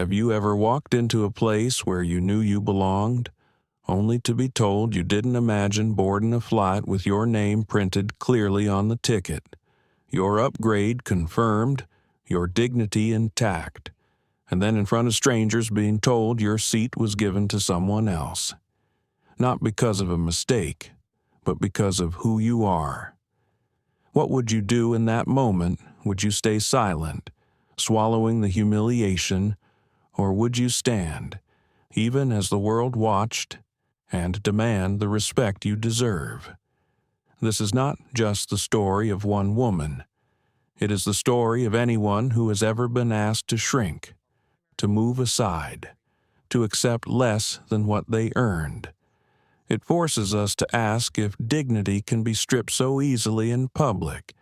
Have you ever walked into a place where you knew you belonged, only to be told you didn't imagine boarding a flight with your name printed clearly on the ticket, your upgrade confirmed, your dignity intact, and then in front of strangers being told your seat was given to someone else? Not because of a mistake, but because of who you are. What would you do in that moment? Would you stay silent, swallowing the humiliation, or would you stand, even as the world watched, and demand the respect you deserve? This is not just the story of one woman. It is the story of anyone who has ever been asked to shrink, to move aside, to accept less than what they earned. It forces us to ask if dignity can be stripped so easily in public.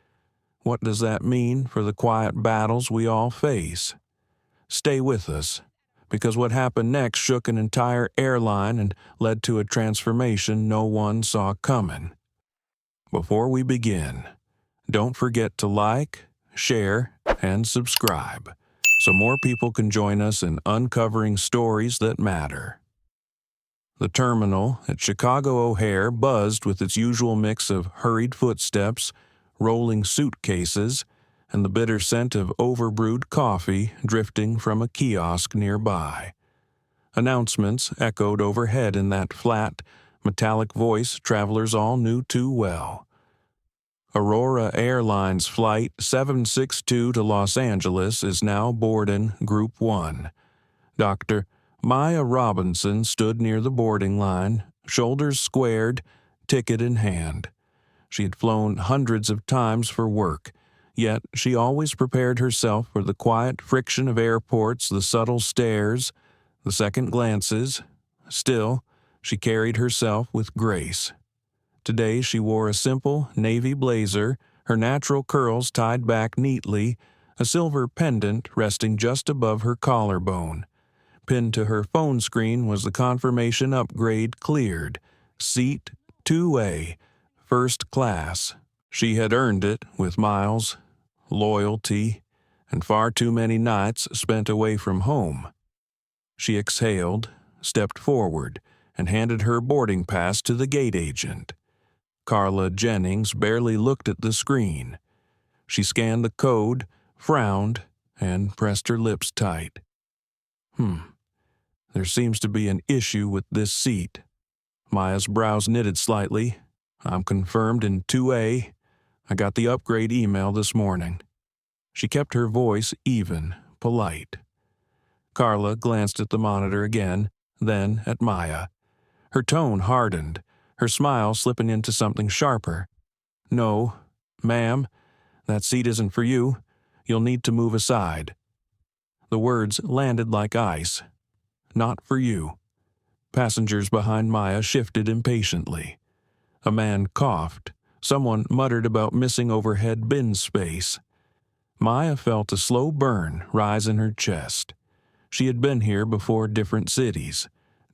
What does that mean for the quiet battles we all face? Stay with us, because what happened next shook an entire airline and led to a transformation no one saw coming. Before we begin, don't forget to like, share, and subscribe, so more people can join us in uncovering stories that matter. The terminal at Chicago O'Hare buzzed with its usual mix of hurried footsteps, rolling suitcases, and the bitter scent of overbrewed coffee drifting from a kiosk nearby. Announcements echoed overhead in that flat, metallic voice travelers all knew too well. Aurora Airlines Flight 762 to Los Angeles is now boarding Group 1. Dr. Maya Robinson stood near the boarding line, shoulders squared, ticket in hand. She had flown hundreds of times for work, yet she always prepared herself for the quiet friction of airports, the subtle stares, the second glances. Still, she carried herself with grace. Today she wore a simple navy blazer, her natural curls tied back neatly, a silver pendant resting just above her collarbone. Pinned to her phone screen was the confirmation upgrade cleared. Seat 2A, first class. She had earned it with miles, loyalty, and far too many nights spent away from home. She exhaled, stepped forward, and handed her boarding pass to the gate agent. Carla Jennings barely looked at the screen. She scanned the code, frowned, and pressed her lips tight. There seems to be an issue with this seat. Maya's brows knitted slightly. I'm confirmed in 2A. I got the upgrade email this morning. She kept her voice even, polite. Carla glanced at the monitor again, then at Maya. Her tone hardened, her smile slipping into something sharper. No, ma'am, that seat isn't for you. You'll need to move aside. The words landed like ice. Not for you. Passengers behind Maya shifted impatiently. A man coughed. Someone muttered about missing overhead bin space. Maya felt a slow burn rise in her chest. She had been here before different cities,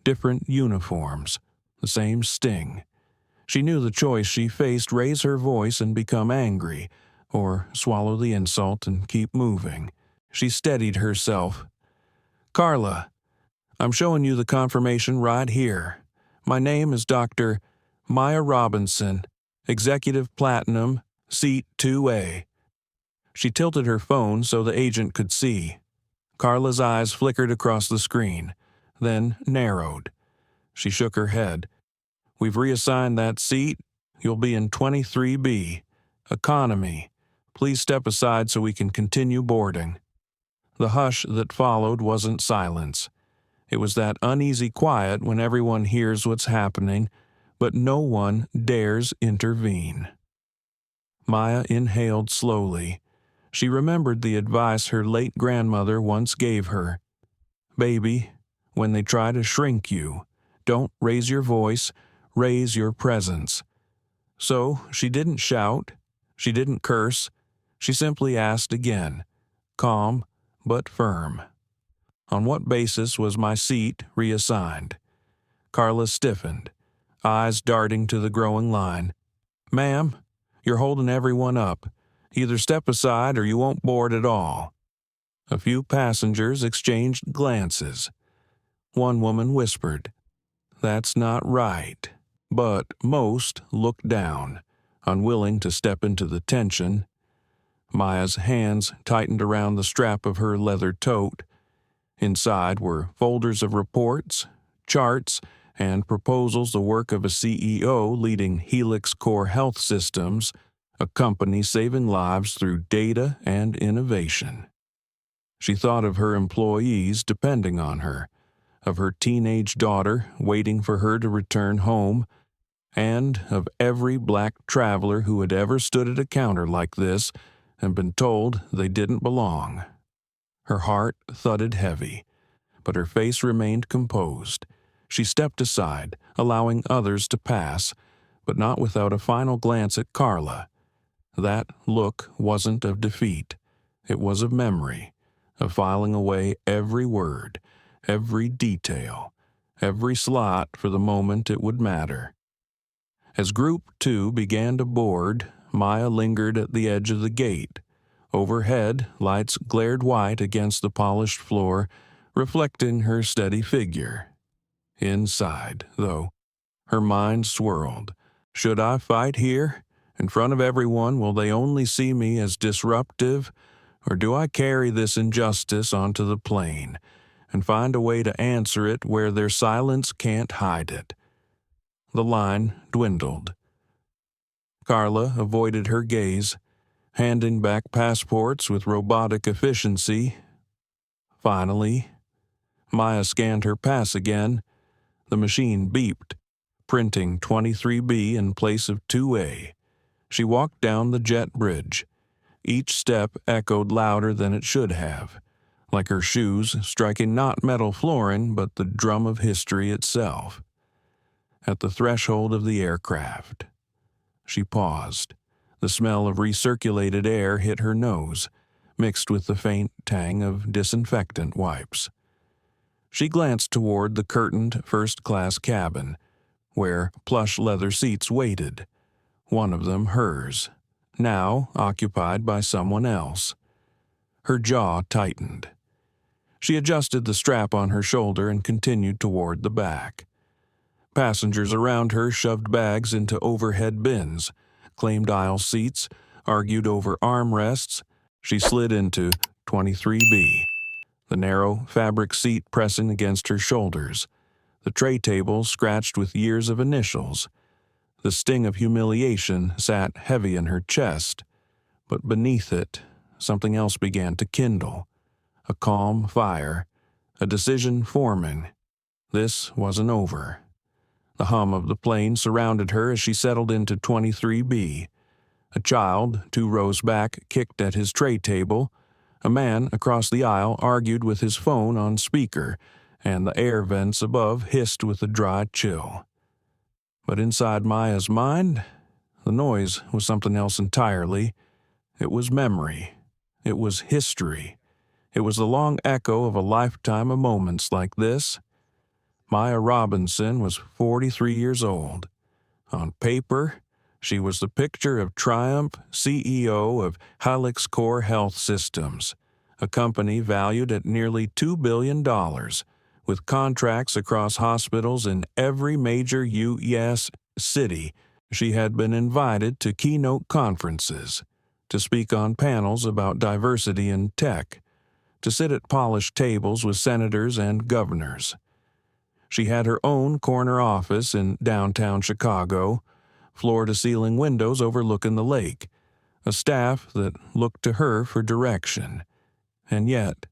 different uniforms, the same sting. She knew the choice she faced: raise her voice and become angry, or swallow the insult and keep moving. She steadied herself. Carla, I'm showing you the confirmation right here. My name is Dr. Maya Robinson, Executive Platinum, Seat 2A. She tilted her phone so the agent could see. Carla's eyes flickered across the screen, then narrowed. She shook her head. We've reassigned that seat. You'll be in 23B. Economy. Please step aside so we can continue boarding. The hush that followed wasn't silence. It was that uneasy quiet when everyone hears what's happening, but no one dares intervene. Maya inhaled slowly. She remembered the advice her late grandmother once gave her. Baby, when they try to shrink you, don't raise your voice, raise your presence. So she didn't shout, she didn't curse, she simply asked again, calm but firm. On what basis was my seat reassigned? Carla stiffened, eyes darting to the growing line. Ma'am, you're holding everyone up. Either step aside or you won't board at all. A few passengers exchanged glances. One woman whispered, "That's not right." But most looked down, unwilling to step into the tension. Maya's hands tightened around the strap of her leather tote. Inside were folders of reports, charts, and proposals, the work of a CEO leading Helix Core Health Systems, a company saving lives through data and innovation. She thought of her employees depending on her, of her teenage daughter waiting for her to return home, and of every black traveler who had ever stood at a counter like this and been told they didn't belong. Her heart thudded heavy, but her face remained composed. She stepped aside, allowing others to pass, but not without a final glance at Carla. That look wasn't of defeat. It was of memory, of filing away every word, every detail, every slot for the moment it would matter. As Group 2 began to board, Maya lingered at the edge of the gate. Overhead, lights glared white against the polished floor, reflecting her steady figure. Inside, though, her mind swirled. Should I fight here? In front of everyone, will they only see me as disruptive? Or do I carry this injustice onto the plane and find a way to answer it where their silence can't hide it? The line dwindled. Carla avoided her gaze, handing back passports with robotic efficiency. Finally, Maya scanned her pass again. The machine beeped, printing 23B in place of 2A. She walked down the jet bridge. Each step echoed louder than it should have, like her shoes striking not metal flooring but the drum of history itself. At the threshold of the aircraft, she paused. The smell of recirculated air hit her nose, mixed with the faint tang of disinfectant wipes. She glanced toward the curtained first-class cabin, where plush leather seats waited, one of them hers, now occupied by someone else. Her jaw tightened. She adjusted the strap on her shoulder and continued toward the back. Passengers around her shoved bags into overhead bins, claimed aisle seats, argued over armrests. She slid into 23B, the narrow fabric seat pressing against her shoulders, the tray table scratched with years of initials. The sting of humiliation sat heavy in her chest, but beneath it, something else began to kindle. A calm fire, a decision forming. This wasn't over. The hum of the plane surrounded her as she settled into 23B. A child, 2 rows back, kicked at his tray table. A man across the aisle argued with his phone on speaker, and the air vents above hissed with a dry chill. But inside Maya's mind, the noise was something else entirely. It was memory. It was history. It was the long echo of a lifetime of moments like this. Maya Robinson was 43 years old. On paper, she was the picture of triumph, CEO of Helix Core Health Systems, a company valued at nearly $2 billion, with contracts across hospitals in every major U.S. city. She had been invited to keynote conferences, to speak on panels about diversity in tech, to sit at polished tables with senators and governors. She had her own corner office in downtown Chicago, floor-to-ceiling windows overlooking the lake, a staff that looked to her for direction. And yet,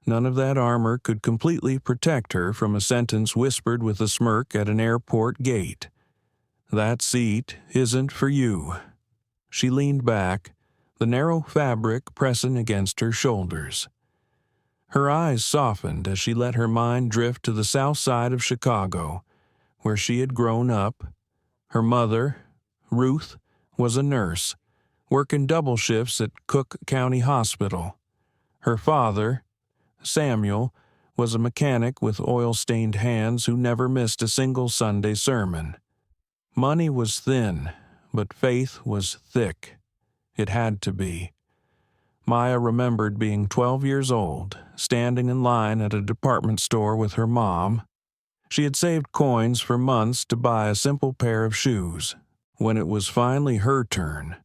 none of that armor could completely protect her from a sentence whispered with a smirk at an airport gate. "That seat isn't for you." She leaned back, the narrow fabric pressing against her shoulders. Her eyes softened as she let her mind drift to the south side of Chicago, where she had grown up. Her mother, Ruth, was a nurse, working double shifts at Cook County Hospital. Her father, Samuel, was a mechanic with oil-stained hands who never missed a single Sunday sermon. Money was thin, but faith was thick. It had to be. Maya remembered being 12 years old, standing in line at a department store with her mom. She had saved coins for months to buy a simple pair of shoes. When it was finally her turn,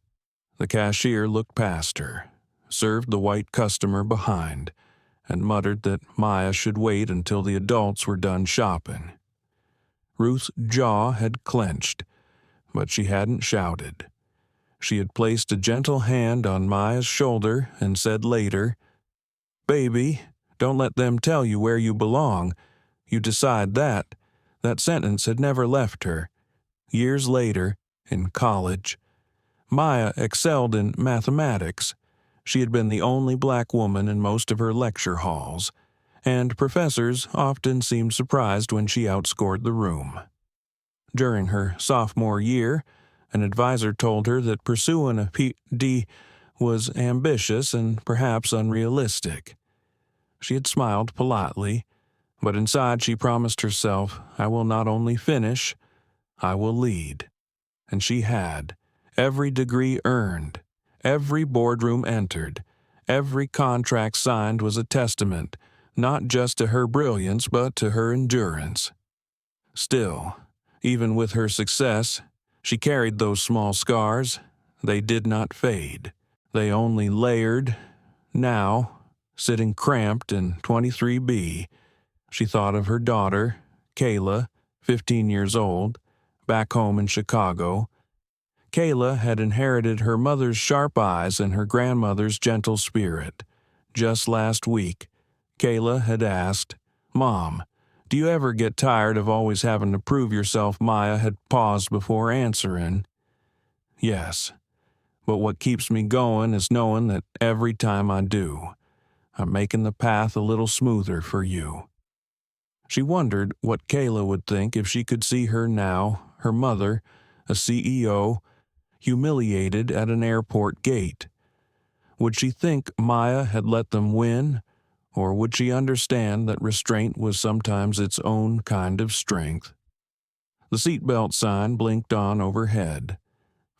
the cashier looked past her, served the white customer behind, and muttered that Maya should wait until the adults were done shopping. Ruth's jaw had clenched, but she hadn't shouted. She had placed a gentle hand on Maya's shoulder and said later, "Baby, don't let them tell you where you belong. You decide that." That sentence had never left her. Years later, in college, Maya excelled in mathematics. She had been the only black woman in most of her lecture halls, and professors often seemed surprised when she outscored the room. During her sophomore year, an advisor told her that pursuing a Ph.D. was ambitious and perhaps unrealistic. She had smiled politely, but inside she promised herself, "I will not only finish, I will lead." And she had. Every degree earned, every boardroom entered, every contract signed was a testament, not just to her brilliance but to her endurance. Still, even with her success, she carried those small scars. They did not fade. They only layered. Now, sitting cramped in 23B, she thought of her daughter, Kayla, 15 years old, back home in Chicago. Kayla had inherited her mother's sharp eyes and her grandmother's gentle spirit. Just last week, Kayla had asked, "Mom, do you ever get tired of always having to prove yourself?" Maya had paused before answering. "Yes, but what keeps me going is knowing that every time I do, I'm making the path a little smoother for you." She wondered what Kayla would think if she could see her now, her mother, a CEO, humiliated at an airport gate. Would she think Maya had let them win, or would she understand that restraint was sometimes its own kind of strength? The seatbelt sign blinked on overhead.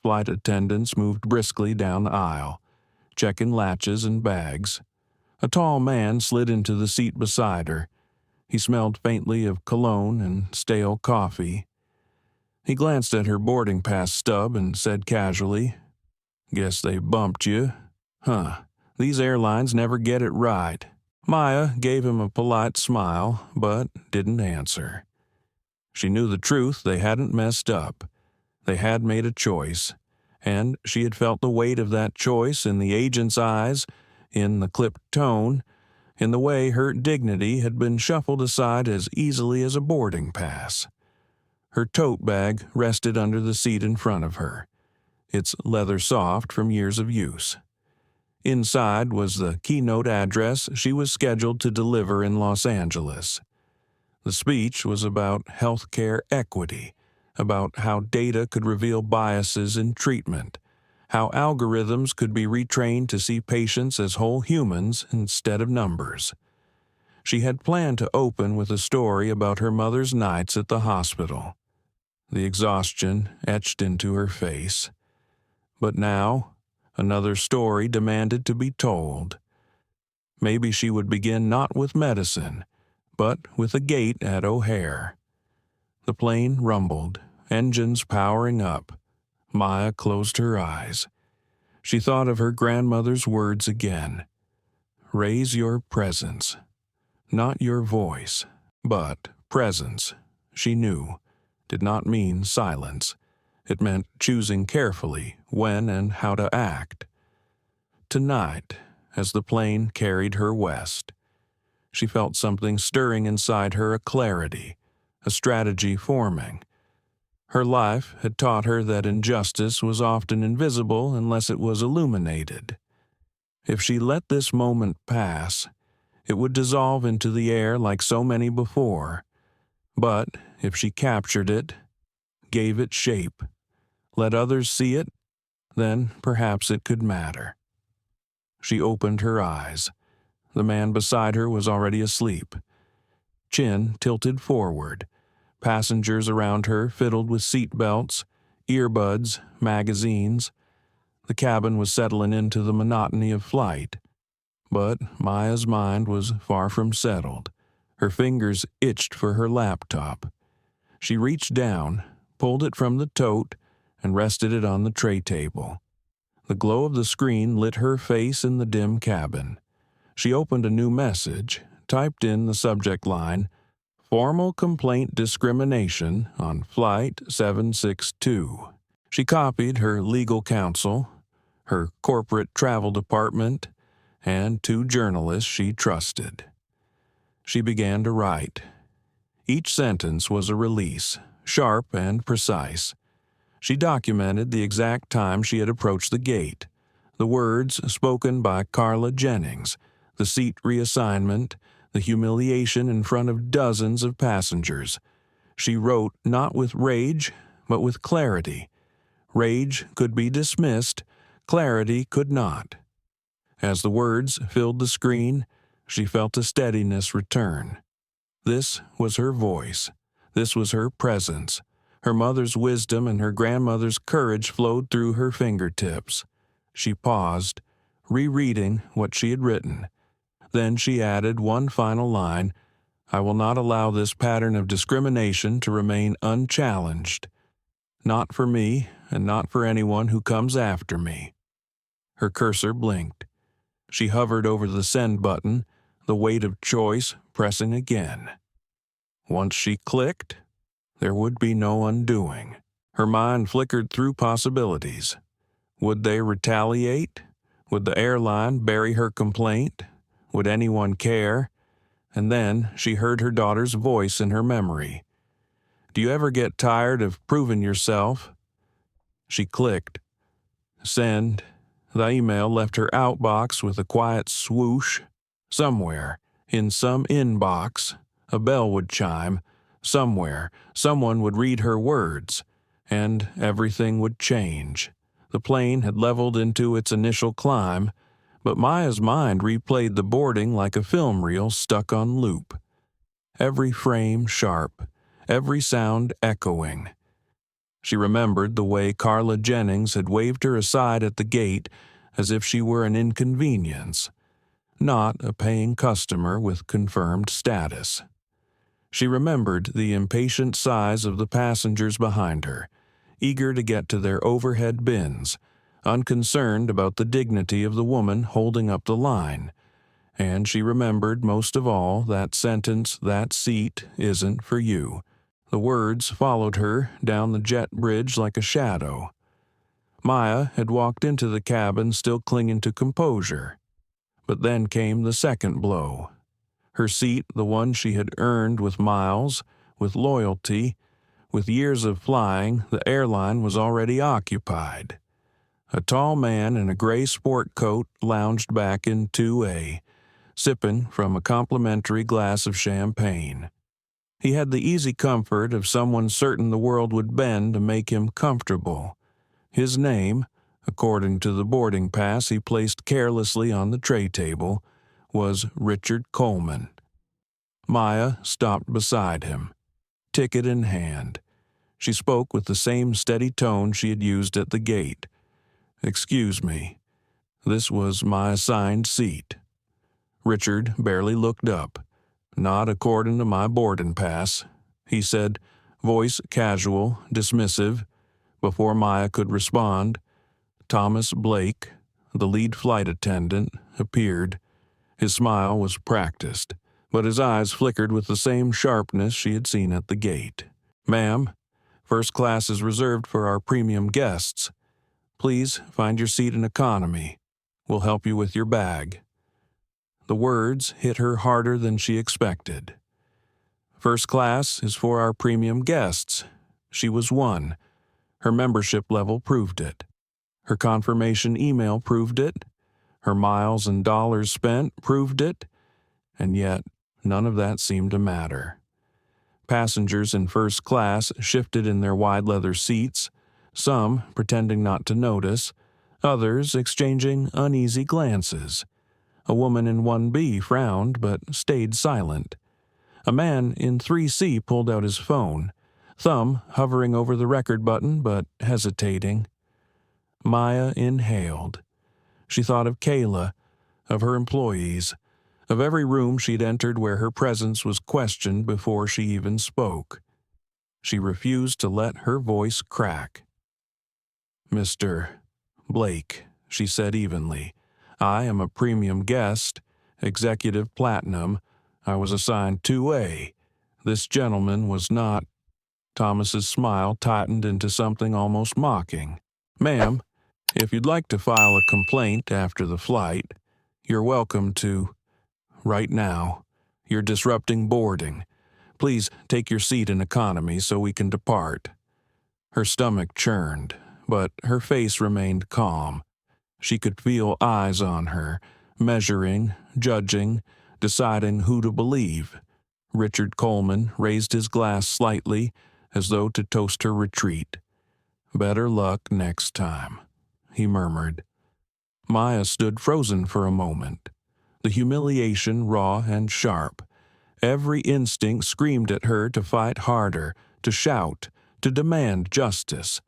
Flight attendants moved briskly down the aisle, checking latches and bags. A tall man slid into the seat beside her. He smelled faintly of cologne and stale coffee. He glanced at her boarding pass stub and said casually, "Guess they bumped you. Huh, these airlines never get it right." Maya gave him a polite smile, but didn't answer. She knew the truth. They hadn't messed up. They had made a choice, and she had felt the weight of that choice in the agent's eyes, in the clipped tone, in the way her dignity had been shuffled aside as easily as a boarding pass. Her tote bag rested under the seat in front of her, its leather soft from years of use. Inside was the keynote address she was scheduled to deliver in Los Angeles. The speech was about healthcare equity, about how data could reveal biases in treatment, how algorithms could be retrained to see patients as whole humans instead of numbers. She had planned to open with a story about her mother's nights at the hospital, the exhaustion etched into her face. But now, another story demanded to be told. Maybe she would begin not with medicine, but with a gate at O'Hare. The plane rumbled, engines powering up. Maya closed her eyes. She thought of her grandmother's words again. Raise your presence. Not your voice, but presence, she knew, did not mean silence. It meant choosing carefully when and how to act. Tonight, as the plane carried her west, she felt something stirring inside her, a clarity, a strategy forming. Her life had taught her that injustice was often invisible unless it was illuminated. If she let this moment pass, it would dissolve into the air like so many before. But if she captured it, gave it shape, let others see it, then perhaps it could matter. She opened her eyes. The man beside her was already asleep. Chin tilted forward. Passengers around her fiddled with seat belts, earbuds, magazines. The cabin was settling into the monotony of flight. But Maya's mind was far from settled. Her fingers itched for her laptop. She reached down, pulled it from the tote, and rested it on the tray table. The glow of the screen lit her face in the dim cabin. She opened a new message, typed in the subject line, "Formal complaint discrimination on Flight 762. She copied her legal counsel, her corporate travel department, and 2 journalists she trusted. She began to write. Each sentence was a release, sharp and precise. She documented the exact time she had approached the gate, the words spoken by Carla Jennings, the seat reassignment, the humiliation in front of dozens of passengers. She wrote not with rage, but with clarity. Rage could be dismissed, clarity could not. As the words filled the screen, she felt a steadiness return. This was her voice. This was her presence. Her mother's wisdom and her grandmother's courage flowed through her fingertips. She paused, rereading what she had written. Then she added one final line, "I will not allow this pattern of discrimination to remain unchallenged. Not for me, and not for anyone who comes after me." Her cursor blinked. She hovered over the send button, the weight of choice pressing again. Once she clicked, there would be no undoing. Her mind flickered through possibilities. Would they retaliate? Would the airline bury her complaint? Would anyone care? And then she heard her daughter's voice in her memory. "Do you ever get tired of proving yourself?" She clicked. Send. The email left her outbox with a quiet swoosh. Somewhere, in some inbox, a bell would chime. Somewhere, someone would read her words, and everything would change. The plane had leveled into its initial climb, but Maya's mind replayed the boarding like a film reel stuck on loop. Every frame sharp, every sound echoing. She remembered the way Carla Jennings had waved her aside at the gate as if she were an inconvenience, not a paying customer with confirmed status. She remembered the impatient sighs of the passengers behind her, eager to get to their overhead bins, unconcerned about the dignity of the woman holding up the line. And she remembered most of all that sentence, "That seat isn't for you." The words followed her down the jet bridge like a shadow. Maya had walked into the cabin still clinging to composure. But then came the second blow. Her seat, the one she had earned with miles, with loyalty, with years of flying, the airline was already occupied. A tall man in a gray sport coat lounged back in 2A, sipping from a complimentary glass of champagne. He had the easy comfort of someone certain the world would bend to make him comfortable. His name, according to the boarding pass he placed carelessly on the tray table, was Richard Coleman. Maya stopped beside him, ticket in hand. She spoke with the same steady tone she had used at the gate. "Excuse me. This was my assigned seat." Richard barely looked up. "Not according to my boarding pass," he said, voice casual, dismissive. Before Maya could respond, Thomas Blake, the lead flight attendant, appeared. His smile was practiced, but his eyes flickered with the same sharpness she had seen at the gate. "Ma'am, first class is reserved for our premium guests. Please find your seat in economy. We'll help you with your bag." The words hit her harder than she expected. First class is for our premium guests. She was one. Her membership level proved it. Her confirmation email proved it. Her miles and dollars spent proved it. And yet, none of that seemed to matter. Passengers in first class shifted in their wide leather seats, some pretending not to notice, others exchanging uneasy glances. A woman in 1B frowned but stayed silent. A man in 3C pulled out his phone, thumb hovering over the record button but hesitating. Maya inhaled. She thought of Kayla, of her employees, of every room she'd entered where her presence was questioned before she even spoke. She refused to let her voice crack. "Mr. Blake," she said evenly, "I am a premium guest, executive platinum. I was assigned 2A. This gentleman was not." Thomas's smile tightened into something almost mocking. "Ma'am, if you'd like to file a complaint after the flight, you're welcome to. Right now, you're disrupting boarding. Please take your seat in economy so we can depart." Her stomach churned, but her face remained calm. She could feel eyes on her, measuring, judging, deciding who to believe. Richard Coleman raised his glass slightly, as though to toast her retreat. "Better luck next time," he murmured. Maya stood frozen for a moment, the humiliation raw and sharp. Every instinct screamed at her to fight harder, to shout, to demand justice.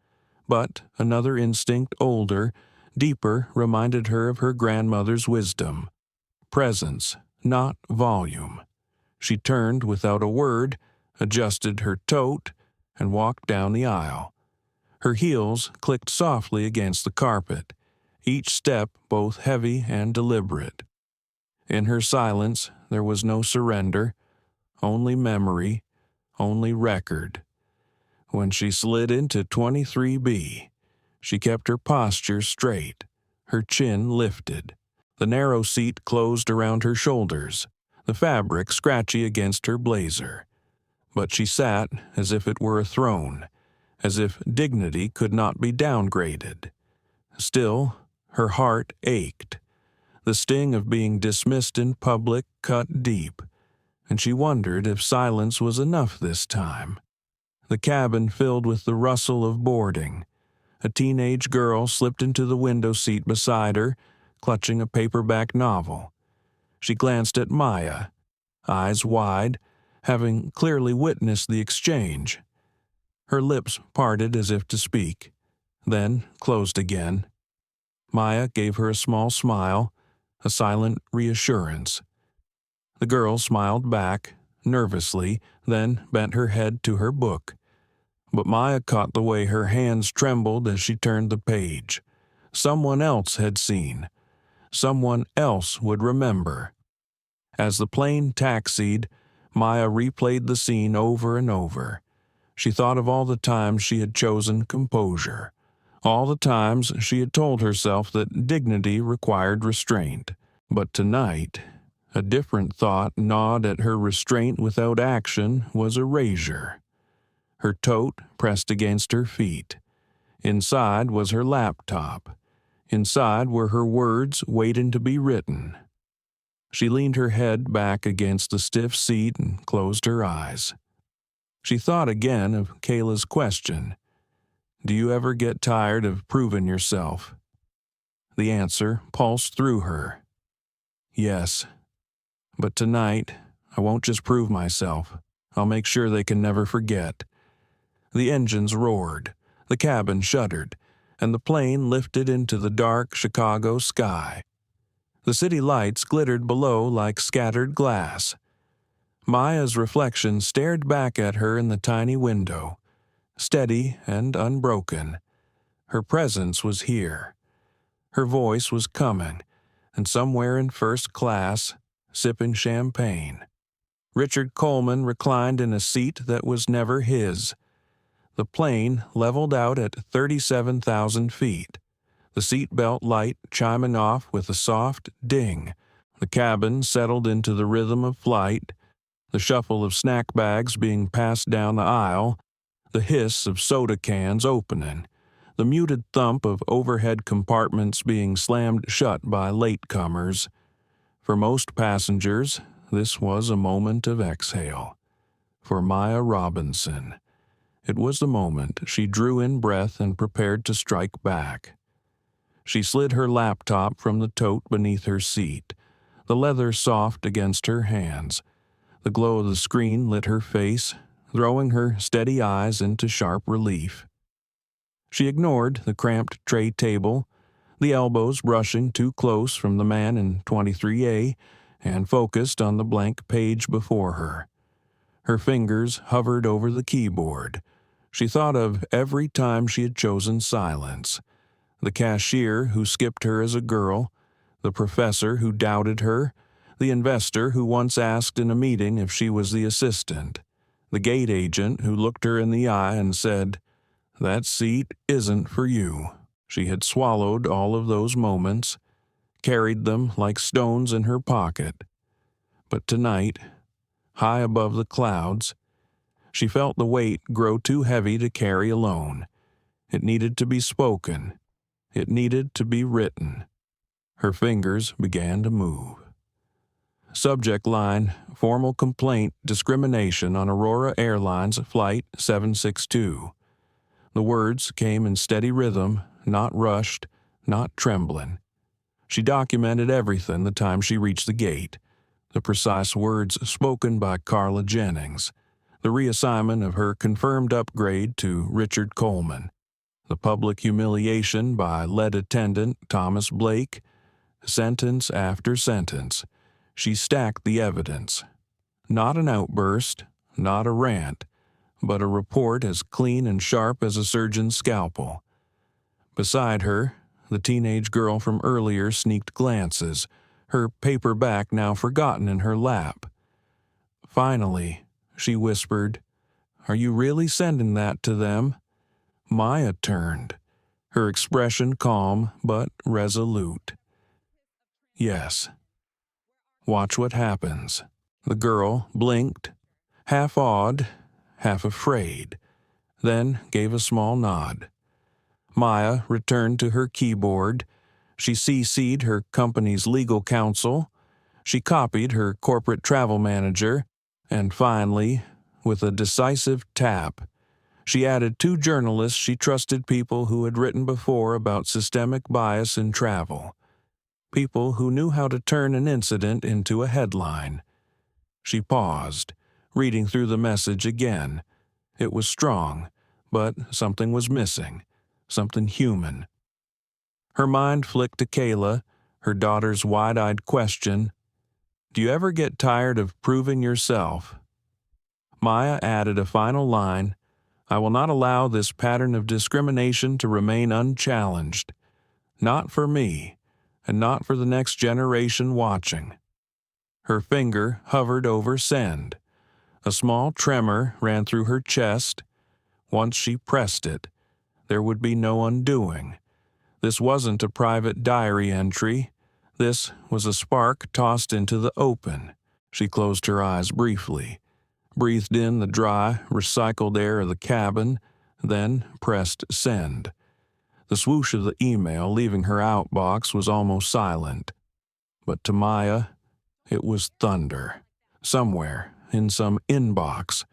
But another instinct, older, deeper, reminded her of her grandmother's wisdom. Presence, not volume. She turned without a word, adjusted her tote, and walked down the aisle. Her heels clicked softly against the carpet, each step both heavy and deliberate. In her silence there was no surrender, only memory, only record. When she slid into 23B, she kept her posture straight, her chin lifted. The narrow seat closed around her shoulders, the fabric scratchy against her blazer. But she sat as if it were a throne, as if dignity could not be downgraded. Still, her heart ached. The sting of being dismissed in public cut deep, and she wondered if silence was enough this time. The cabin filled with the rustle of boarding. A teenage girl slipped into the window seat beside her, clutching a paperback novel. She glanced at Maya, eyes wide, having clearly witnessed the exchange. Her lips parted as if to speak, then closed again. Maya gave her a small smile, a silent reassurance. The girl smiled back, nervously, then bent her head to her book. But Maya caught the way her hands trembled as she turned the page. Someone else had seen. Someone else would remember. As the plane taxied, Maya replayed the scene over and over. She thought of all the times she had chosen composure, all the times she had told herself that dignity required restraint. But tonight, a different thought gnawed at her. Restraint without action was erasure. Her tote pressed against her feet. Inside was her laptop. Inside were her words waiting to be written. She leaned her head back against the stiff seat and closed her eyes. She thought again of Kayla's question, "Do you ever get tired of proving yourself?" The answer pulsed through her. "Yes. But tonight, I won't just prove myself. I'll make sure they can never forget." The engines roared, the cabin shuddered, and the plane lifted into the dark Chicago sky. The city lights glittered below like scattered glass. Maya's reflection stared back at her in the tiny window, steady and unbroken. Her presence was here. Her voice was coming, and somewhere in first class, sipping champagne. Richard Coleman reclined in a seat that was never his. The plane leveled out at 37,000 feet, the seatbelt light chiming off with a soft ding. The cabin settled into the rhythm of flight, the shuffle of snack bags being passed down the aisle, the hiss of soda cans opening, the muted thump of overhead compartments being slammed shut by latecomers. For most passengers, this was a moment of exhale. For Maya Robinson, it was the moment she drew in breath and prepared to strike back. She slid her laptop from the tote beneath her seat, the leather soft against her hands. The glow of the screen lit her face, throwing her steady eyes into sharp relief. She ignored the cramped tray table, the elbows brushing too close from the man in 23A, and focused on the blank page before her. Her fingers hovered over the keyboard. She thought of every time she had chosen silence. The cashier who skipped her as a girl, the professor who doubted her, the investor who once asked in a meeting if she was the assistant, the gate agent who looked her in the eye and said, "That seat isn't for you." She had swallowed all of those moments, carried them like stones in her pocket. But tonight, high above the clouds, she felt the weight grow too heavy to carry alone. It needed to be spoken. It needed to be written. Her fingers began to move. Subject line, formal complaint, discrimination on Aurora Airlines Flight 762. The words came in steady rhythm, not rushed, not trembling. She documented everything the time she reached the gate. The precise words spoken by Carla Jennings. The reassignment of her confirmed upgrade to Richard Coleman. The public humiliation by lead attendant Thomas Blake. Sentence after sentence. She stacked the evidence. Not an outburst, not a rant, but a report as clean and sharp as a surgeon's scalpel. Beside her, the teenage girl from earlier sneaked glances, her paperback now forgotten in her lap. Finally, she whispered, "Are you really sending that to them?" Maya turned, her expression calm but resolute. "Yes. Watch what happens." The girl blinked, half awed, half afraid, then gave a small nod. Maya returned to her keyboard. She CC'd her company's legal counsel. She copied her corporate travel manager. And finally, with a decisive tap, she added 2 journalists she trusted, people who had written before about systemic bias in travel. People who knew how to turn an incident into a headline. She paused, reading through the message again. It was strong, but something was missing, something human. Her mind flicked to Kayla, her daughter's wide-eyed question, "Do you ever get tired of proving yourself?" Maya added a final line, "I will not allow this pattern of discrimination to remain unchallenged. Not for me, and not for the next generation watching." Her finger hovered over send. A small tremor ran through her chest. Once she pressed it, there would be no undoing. This wasn't a private diary entry. This was a spark tossed into the open. She closed her eyes briefly, breathed in the dry, recycled air of the cabin, then pressed send. The swoosh of the email leaving her outbox was almost silent. But to Maya, it was thunder. Somewhere, in some inbox,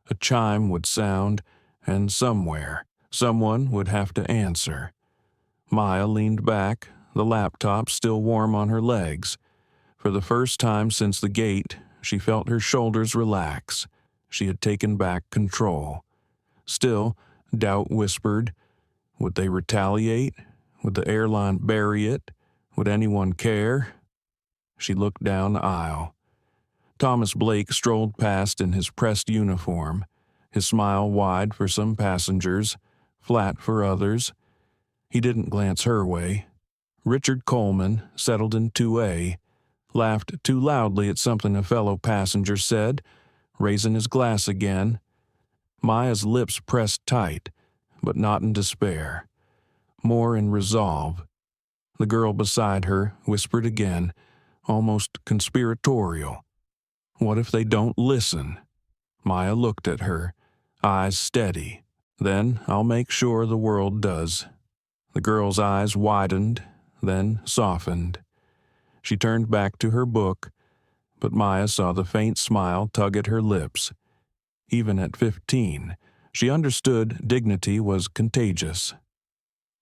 a chime would sound, and somewhere, someone would have to answer. Maya leaned back, the laptop still warm on her legs. For the first time since the gate, she felt her shoulders relax. She had taken back control. Still, doubt whispered, would they retaliate? Would the airline bury it? Would anyone care? She looked down the aisle. Thomas Blake strolled past in his pressed uniform, his smile wide for some passengers, flat for others. He didn't glance her way. Richard Coleman, settled in 2A, laughed too loudly at something a fellow passenger said, raising his glass again. Maya's lips pressed tight, but not in despair. More in resolve. The girl beside her whispered again, almost conspiratorial. What if they don't listen? Maya looked at her, eyes steady. Then I'll make sure the world does. The girl's eyes widened, then softened. She turned back to her book, but Maya saw the faint smile tug at her lips. Even at 15, she understood dignity was contagious.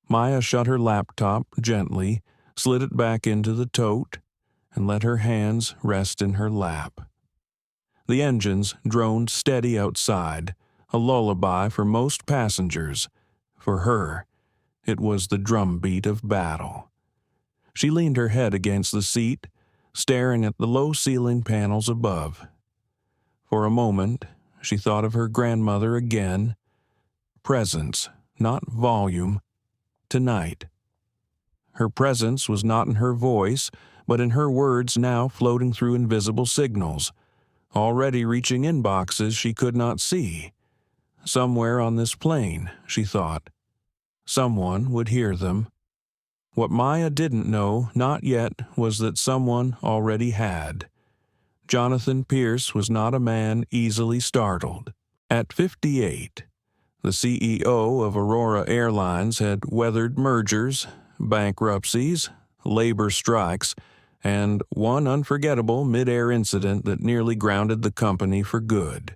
Maya shut her laptop gently, slid it back into the tote, and let her hands rest in her lap. The engines droned steady outside, a lullaby for most passengers. For her, it was the drumbeat of battle. She leaned her head against the seat, staring at the low ceiling panels above. For a moment, she thought of her grandmother again. Presence, not volume, tonight. Her presence was not in her voice, but in her words now floating through invisible signals, already reaching inboxes she could not see. Somewhere on this plane, she thought. Someone would hear them. What Maya didn't know, not yet, was that someone already had. Jonathan Pierce was not a man easily startled. At 58, the CEO of Aurora Airlines had weathered mergers, bankruptcies, labor strikes, and one unforgettable mid-air incident that nearly grounded the company for good.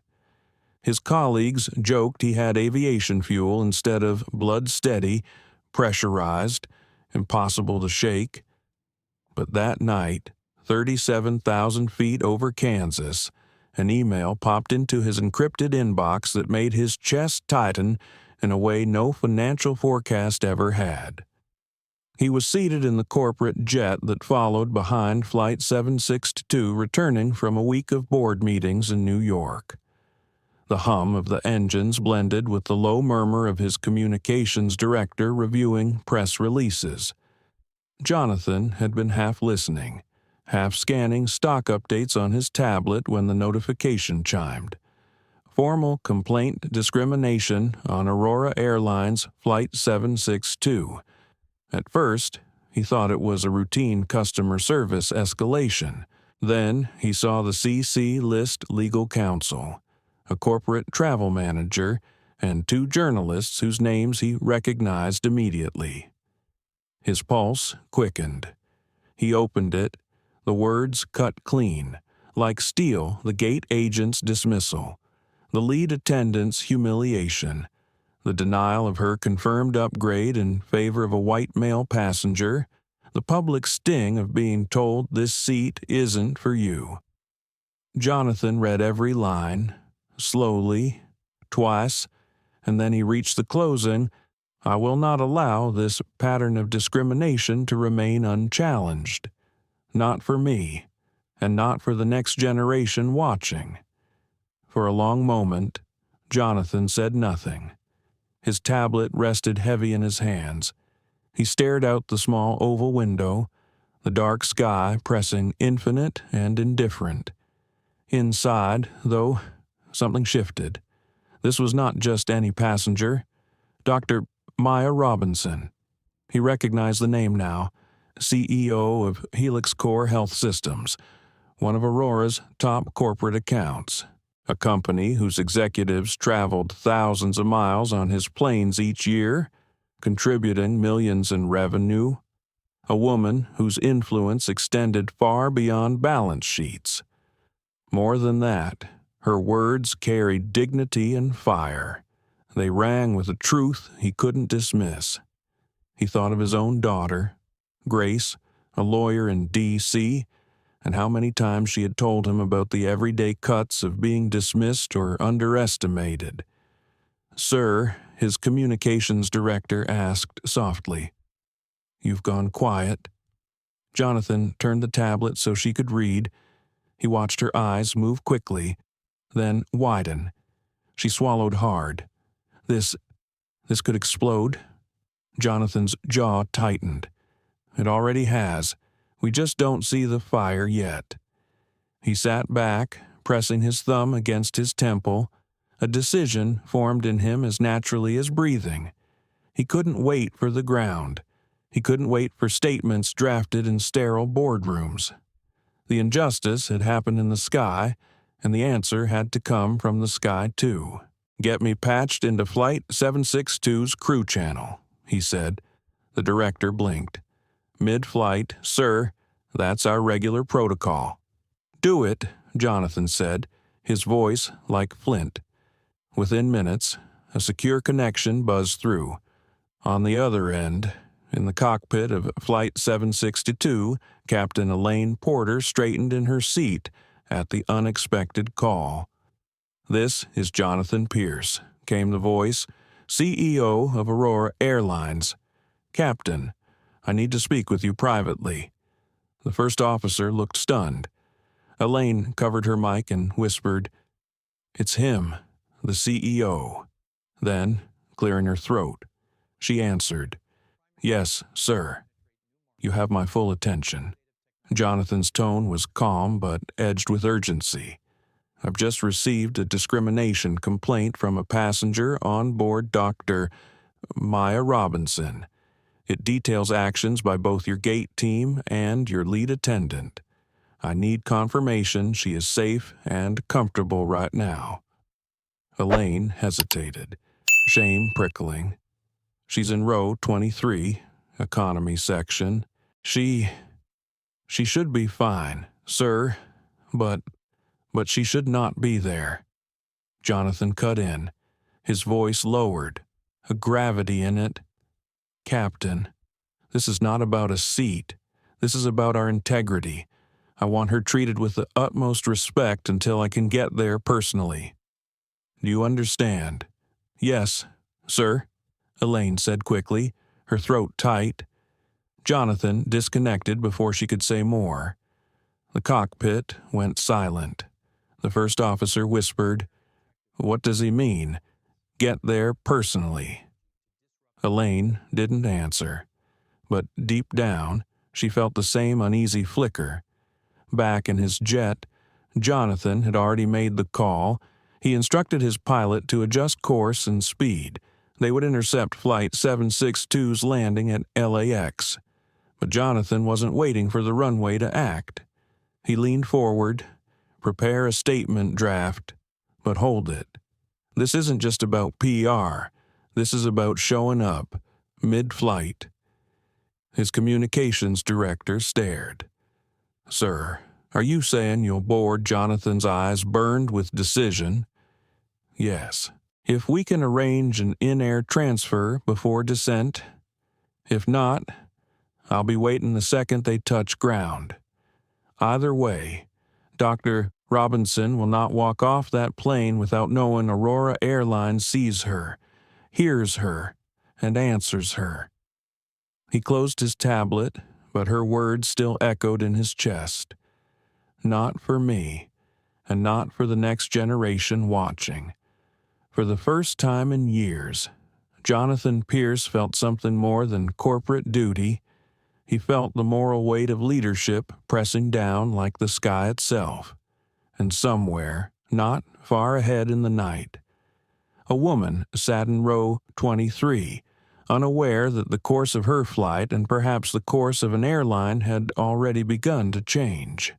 His colleagues joked he had aviation fuel instead of blood-steady, pressurized, impossible to shake. But that night, 37,000 feet over Kansas, an email popped into his encrypted inbox that made his chest tighten in a way no financial forecast ever had. He was seated in the corporate jet that followed behind Flight 762 returning from a week of board meetings in New York. The hum of the engines blended with the low murmur of his communications director reviewing press releases. Jonathan had been half listening, half scanning stock updates on his tablet when the notification chimed. Formal complaint discrimination on Aurora Airlines Flight 762. At first, he thought it was a routine customer service escalation. Then he saw the CC list legal counsel, a corporate travel manager, and 2 journalists whose names he recognized immediately. His pulse quickened. He opened it, the words cut clean, like steel, the gate agent's dismissal, the lead attendant's humiliation, the denial of her confirmed upgrade in favor of a white male passenger, the public sting of being told this seat isn't for you. Jonathan read every line, slowly, twice, and then he reached the closing, "I will not allow this pattern of discrimination to remain unchallenged. Not for me, and not for the next generation watching." For a long moment, Jonathan said nothing. His tablet rested heavy in his hands. He stared out the small oval window, the dark sky pressing infinite and indifferent. Inside, though, something shifted. This was not just any passenger. Dr. Maya Robinson. He recognized the name now, CEO of Helix Core Health Systems, one of Aurora's top corporate accounts, a company whose executives traveled thousands of miles on his planes each year, contributing millions in revenue, a woman whose influence extended far beyond balance sheets. More than that, her words carried dignity and fire. They rang with a truth he couldn't dismiss. He thought of his own daughter, Grace, a lawyer in D.C., and how many times she had told him about the everyday cuts of being dismissed or underestimated. "Sir," his communications director asked softly. "You've gone quiet." Jonathan turned the tablet so she could read. He watched her eyes move quickly, then widen. She swallowed hard. This could explode. Jonathan's jaw tightened. "It already has. We just don't see the fire yet." He sat back, pressing his thumb against his temple. A decision formed in him as naturally as breathing. He couldn't wait for the ground. He couldn't wait for statements drafted in sterile boardrooms. The injustice had happened in the sky, and the answer had to come from the sky too. "Get me patched into Flight 762's crew channel," he said. The director blinked. "Mid-flight, sir. That's our regular protocol." "Do it," Jonathan said, his voice like flint. Within minutes, a secure connection buzzed through. On the other end, in the cockpit of Flight 762, Captain Elaine Porter straightened in her seat at the unexpected call. "This is Jonathan Pierce," came the voice, CEO of Aurora Airlines. Captain, I need to speak with you privately." The first officer looked stunned. Elaine covered her mic and whispered, "It's him, the CEO." Then, clearing her throat, she answered, "Yes, sir. You have my full attention." Jonathan's tone was calm but edged with urgency. "I've just received a discrimination complaint from a passenger on board Dr. Maya Robinson. It details actions by both your gate team and your lead attendant. I need confirmation she is safe and comfortable right now." Elaine hesitated, shame prickling. "She's in row 23, economy section. She should be fine, sir, but she should not be there." Jonathan cut in, his voice lowered, a gravity in it. "Captain, this is not about a seat. This is about our integrity. I want her treated with the utmost respect until I can get there personally. Do you understand?" "Yes, sir," Elaine said quickly, her throat tight. Jonathan disconnected before she could say more. The cockpit went silent. The first officer whispered, "What does he mean? Get there personally?" Elaine didn't answer, but deep down, she felt the same uneasy flicker. Back in his jet, Jonathan had already made the call. He instructed his pilot to adjust course and speed. They would intercept Flight 762's landing at LAX. But Jonathan wasn't waiting for the runway to act. He leaned forward, prepare a statement draft, but hold it. This isn't just about PR. This is about showing up, mid-flight. His communications director stared. "Sir, are you saying you'll board?" Jonathan's eyes burned with decision. "Yes. If we can arrange an in-air transfer before descent. If not, I'll be waiting the second they touch ground. Either way, Dr. Robinson will not walk off that plane without knowing Aurora Airline sees her, hears her, and answers her." He closed his tablet, but her words still echoed in his chest. "Not for me, and not for the next generation watching." For the first time in years, Jonathan Pierce felt something more than corporate duty. He felt the moral weight of leadership pressing down like the sky itself. And somewhere, not far ahead in the night, a woman sat in row 23, unaware that the course of her flight and perhaps the course of an airline had already begun to change.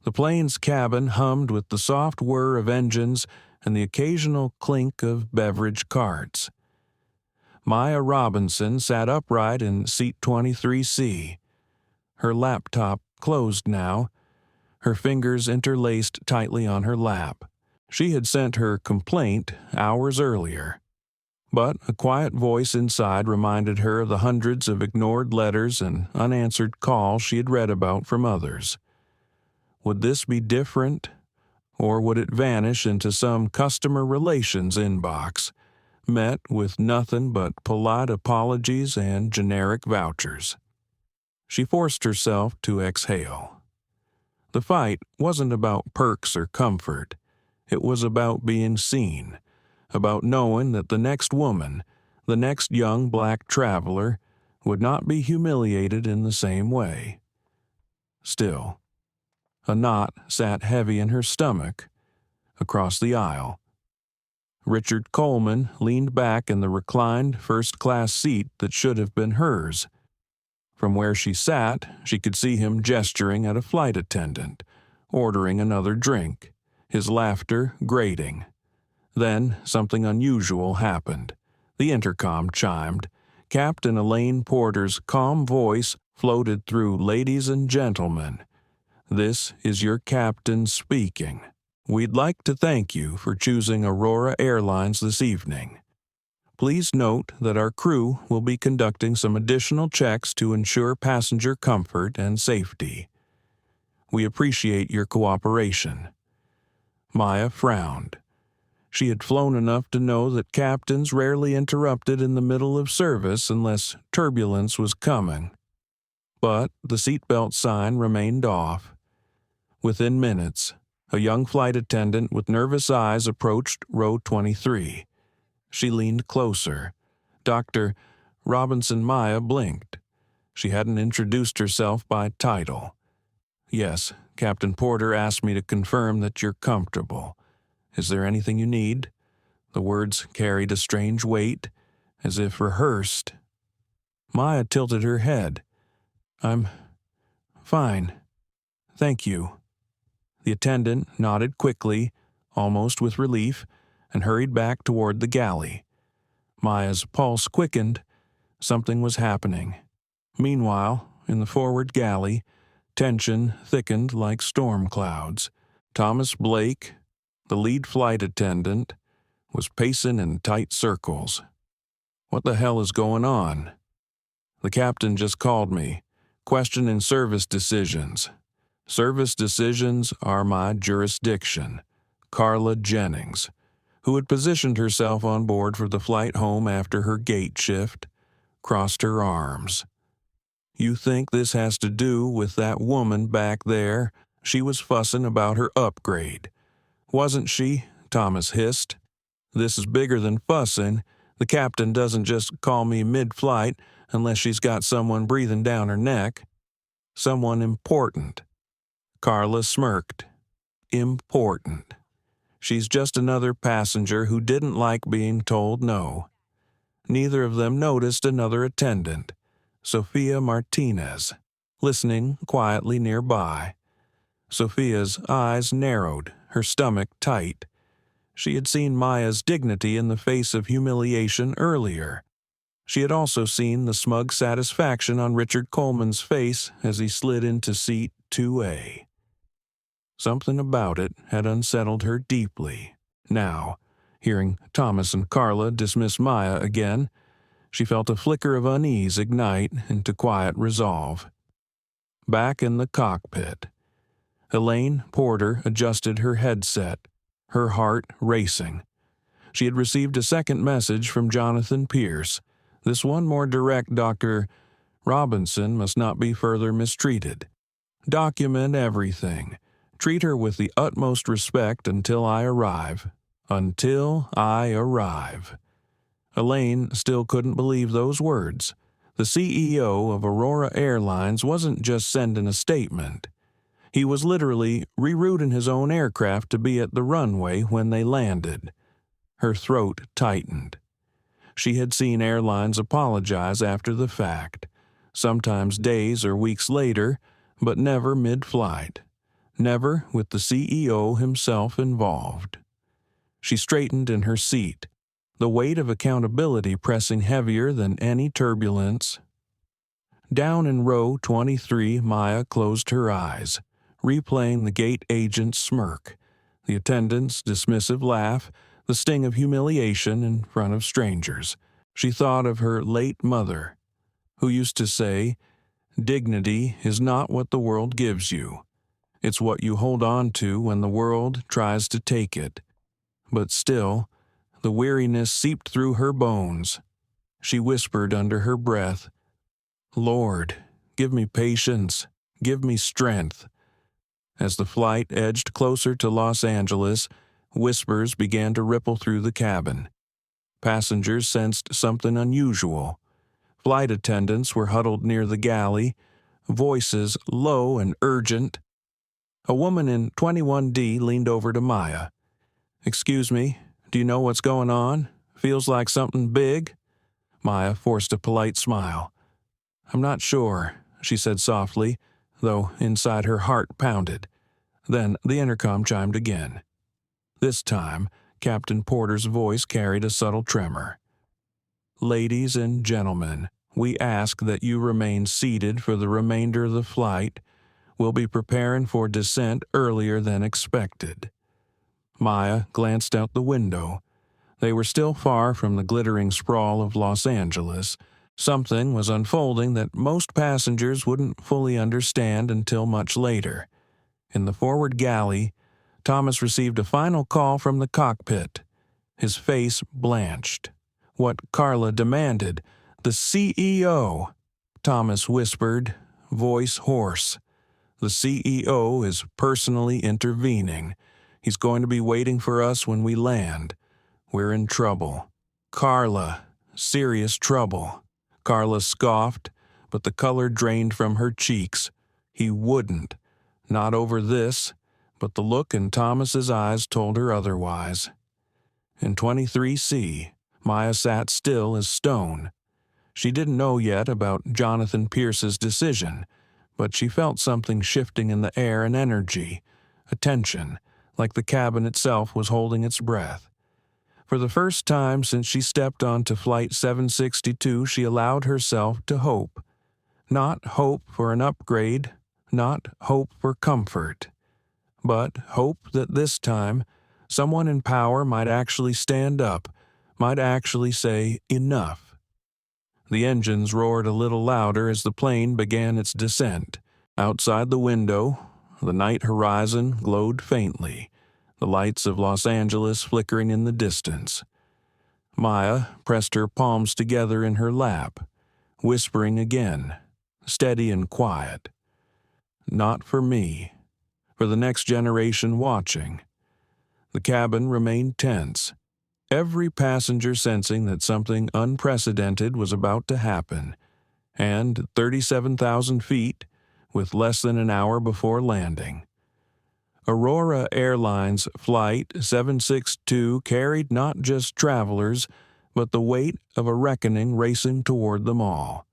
The plane's cabin hummed with the soft whir of engines and the occasional clink of beverage carts. Maya Robinson sat upright in seat 23C. Her laptop closed now, her fingers interlaced tightly on her lap. She had sent her complaint hours earlier. But a quiet voice inside reminded her of the hundreds of ignored letters and unanswered calls she had read about from others. Would this be different, or would it vanish into some customer relations inbox, met with nothing but polite apologies and generic vouchers? She forced herself to exhale. The fight wasn't about perks or comfort. It was about being seen, about knowing that the next woman, the next young black traveler, would not be humiliated in the same way. Still, a knot sat heavy in her stomach. Across the aisle, Richard Coleman leaned back in the reclined first-class seat that should have been hers. From where she sat, she could see him gesturing at a flight attendant, ordering another drink, his laughter grating. Then something unusual happened. The intercom chimed. Captain Elaine Porter's calm voice floated through, "Ladies and gentlemen, this is your captain speaking. We'd like to thank you for choosing Aurora Airlines this evening. Please note that our crew will be conducting some additional checks to ensure passenger comfort and safety. We appreciate your cooperation." Maya frowned. She had flown enough to know that captains rarely interrupted in the middle of service unless turbulence was coming. But the seatbelt sign remained off. Within minutes, a young flight attendant with nervous eyes approached row 23. She leaned closer. Dr. Robinson Maya blinked. She hadn't introduced herself by title. "Yes, Captain Porter asked me to confirm that you're comfortable. Is there anything you need?" The words carried a strange weight, as if rehearsed. Maya tilted her head. "I'm fine. Thank you." The attendant nodded quickly, almost with relief, and hurried back toward the galley. Maya's pulse quickened. Something was happening. Meanwhile, in the forward galley, tension thickened like storm clouds. Thomas Blake, the lead flight attendant, was pacing in tight circles. "What the hell is going on?" "The captain just called me, questioning service decisions." "Service decisions are my jurisdiction." Carla Jennings, who had positioned herself on board for the flight home after her gate shift, crossed her arms. "You think this has to do with that woman back there? She was fussing about her upgrade." "Wasn't she?" Thomas hissed. "This is bigger than fussing. The captain doesn't just call me mid-flight unless she's got someone breathing down her neck. Someone important." Carla smirked. "Important. She's just another passenger who didn't like being told no." Neither of them noticed another attendant, Sophia Martinez, listening quietly nearby. Sophia's eyes narrowed, her stomach tight. She had seen Maya's dignity in the face of humiliation earlier. She had also seen the smug satisfaction on Richard Coleman's face as he slid into seat 2A. Something about it had unsettled her deeply. Now, hearing Thomas and Carla dismiss Maya again, she felt a flicker of unease ignite into quiet resolve. Back in the cockpit, Elaine Porter adjusted her headset, her heart racing. She had received a second message from Jonathan Pierce. This one more direct: Dr. Robinson must not be further mistreated. Document everything. Treat her with the utmost respect until I arrive. Until I arrive. Elaine still couldn't believe those words. The CEO of Aurora Airlines wasn't just sending a statement. He was literally rerouting his own aircraft to be at the runway when they landed. Her throat tightened. She had seen airlines apologize after the fact, sometimes days or weeks later, but never mid-flight. Never with the CEO himself involved. She straightened in her seat, the weight of accountability pressing heavier than any turbulence. Down in row 23, Maya closed her eyes, replaying the gate agent's smirk, the attendant's dismissive laugh, the sting of humiliation in front of strangers. She thought of her late mother, who used to say, "Dignity is not what the world gives you. It's what you hold on to when the world tries to take it." But still, the weariness seeped through her bones. She whispered under her breath, "Lord, give me patience, give me strength." As the flight edged closer to Los Angeles, whispers began to ripple through the cabin. Passengers sensed something unusual. Flight attendants were huddled near the galley, voices low and urgent. A woman in 21D leaned over to Maya. "Excuse me, do you know what's going on? Feels like something big?" Maya forced a polite smile. "I'm not sure," she said softly, though inside her heart pounded. Then the intercom chimed again. This time, Captain Porter's voice carried a subtle tremor. "Ladies and gentlemen, we ask that you remain seated for the remainder of the flight. We'll be preparing for descent earlier than expected." Maya glanced out the window. They were still far from the glittering sprawl of Los Angeles. Something was unfolding that most passengers wouldn't fully understand until much later. In the forward galley, Thomas received a final call from the cockpit. His face blanched. What Carla demanded. The CEO. Thomas whispered, voice hoarse. The CEO is personally intervening. He's going to be waiting for us when we land. We're in trouble. Carla, serious trouble. Carla scoffed, but the color drained from her cheeks. He wouldn't. Not over this, but the look in Thomas's eyes told her otherwise. In 23C, Maya sat still as stone. She didn't know yet about Jonathan Pierce's decision, but she felt something shifting in the air and energy, a tension, like the cabin itself was holding its breath. For the first time since she stepped onto Flight 762, she allowed herself to hope. Not hope for an upgrade, not hope for comfort, but hope that this time someone in power might actually stand up, might actually say enough. The engines roared a little louder as the plane began its descent. Outside the window, the night horizon glowed faintly, the lights of Los Angeles flickering in the distance. Maya pressed her palms together in her lap, whispering again, steady and quiet. Not for me, for the next generation watching. The cabin remained tense, every passenger sensing that something unprecedented was about to happen, and 37,000 feet, with less than an hour before landing. Aurora Airlines Flight 762 carried not just travelers, but the weight of a reckoning racing toward them all.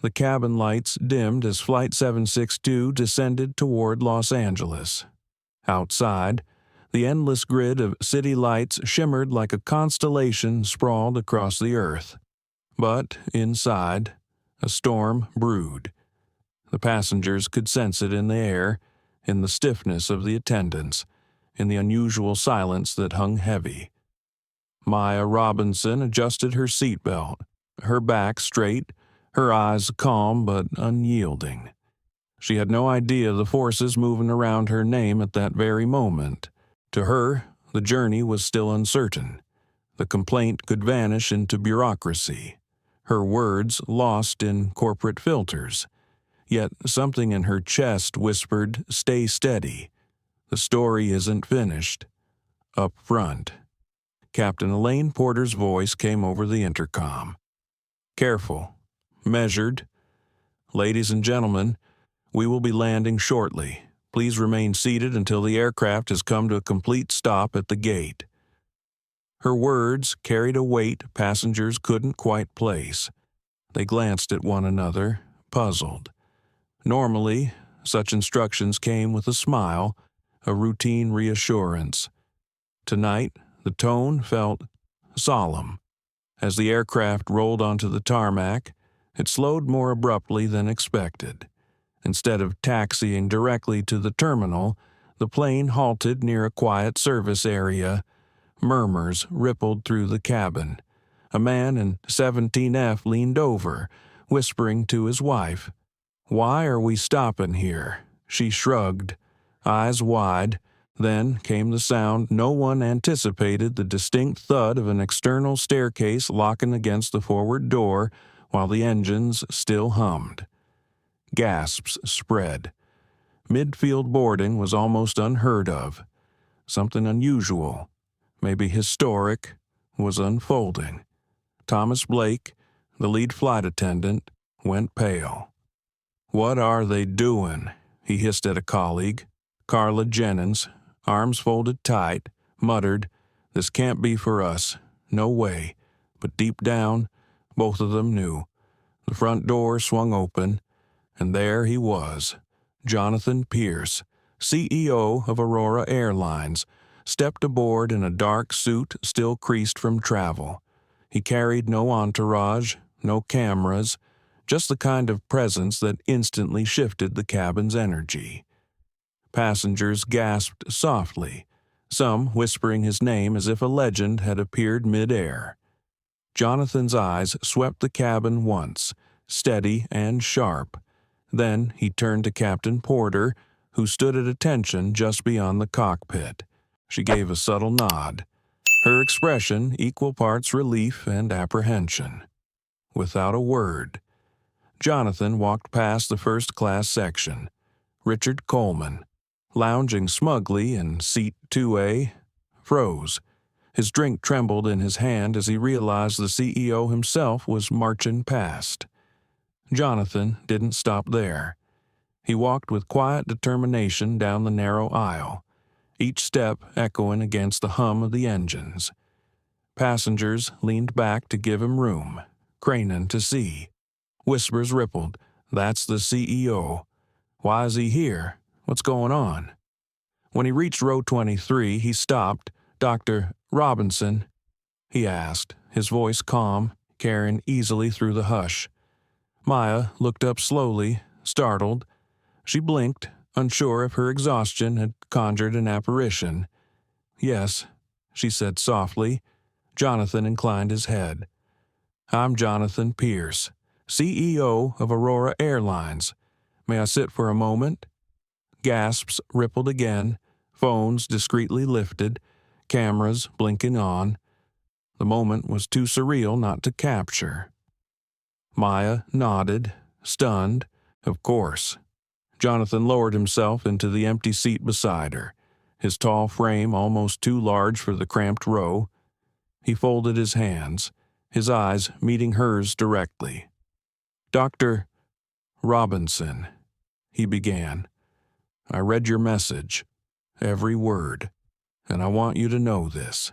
The cabin lights dimmed as Flight 762 descended toward Los Angeles. Outside, the endless grid of city lights shimmered like a constellation sprawled across the earth. But inside, a storm brewed. The passengers could sense it in the air, in the stiffness of the attendants, in the unusual silence that hung heavy. Maya Robinson adjusted her seatbelt, her back straight, her eyes calm but unyielding. She had no idea the forces moving around her name at that very moment. To her, the journey was still uncertain. The complaint could vanish into bureaucracy, her words lost in corporate filters. Yet something in her chest whispered, "Stay steady. The story isn't finished." Up front, Captain Elaine Porter's voice came over the intercom. Careful, measured. Ladies and gentlemen, we will be landing shortly. Please remain seated until the aircraft has come to a complete stop at the gate. Her words carried a weight passengers couldn't quite place. They glanced at one another, puzzled. Normally, such instructions came with a smile, a routine reassurance. Tonight, the tone felt solemn. As the aircraft rolled onto the tarmac, it slowed more abruptly than expected. Instead of taxiing directly to the terminal, the plane halted near a quiet service area. Murmurs rippled through the cabin. A man in 17F leaned over, whispering to his wife. "Why are we stopping here?" She shrugged, eyes wide. Then came the sound no one anticipated, the distinct thud of an external staircase locking against the forward door while the engines still hummed. Gasps spread. Midfield boarding was almost unheard of. Something unusual, maybe historic, was unfolding. Thomas Blake, the lead flight attendant, went pale. "What are they doing?" he hissed at a colleague. Carla Jennings, arms folded tight, muttered, "This can't be for us. No way." But deep down, both of them knew. The front door swung open, and there he was. Jonathan Pierce, CEO of Aurora Airlines, stepped aboard in a dark suit still creased from travel. He carried no entourage, no cameras, just the kind of presence that instantly shifted the cabin's energy. Passengers gasped softly, some whispering his name as if a legend had appeared mid-air. Jonathan's eyes swept the cabin once, steady and sharp. Then he turned to Captain Porter, who stood at attention just beyond the cockpit. She gave a subtle nod. her expression equal parts relief and apprehension. Without a word, Jonathan walked past the first-class section. Richard Coleman, lounging smugly in seat 2A, froze. His drink trembled in his hand as he realized the CEO himself was marching past. Jonathan didn't stop there. He walked with quiet determination down the narrow aisle, each step echoing against the hum of the engines. Passengers leaned back to give him room, craning to see. Whispers rippled. "That's the CEO. Why is he here? What's going on?" When he reached row 23, he stopped. "Dr. Robinson?" he asked, his voice calm, carrying easily through the hush. Maya looked up slowly, startled. She blinked, unsure if her exhaustion had conjured an apparition. "Yes," she said softly. Jonathan inclined his head. "I'm Jonathan Pierce, CEO of Aurora Airlines. May I sit for a moment?" Gasps rippled again, phones discreetly lifted, cameras blinking on. The moment was too surreal not to capture. Maya nodded, stunned. Of course. Jonathan lowered himself into the empty seat beside her, his tall frame almost too large for the cramped row. He folded his hands, his eyes meeting hers directly. "Dr. Robinson," he began, "I read your message, every word, and I want you to know this.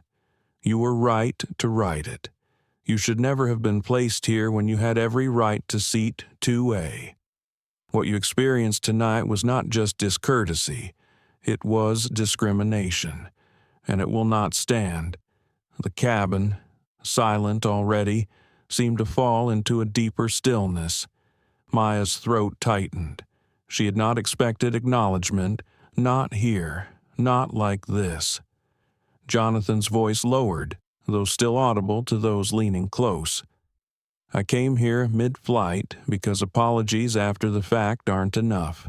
You were right to write it. You should never have been placed here when you had every right to seat 2A. What you experienced tonight was not just discourtesy, it was discrimination, and it will not stand." The cabin, silent already, seemed to fall into a deeper stillness. Maya's throat tightened. She had not expected acknowledgement, not here, not like this. Jonathan's voice lowered, though still audible to those leaning close. "I came here mid-flight because apologies after the fact aren't enough.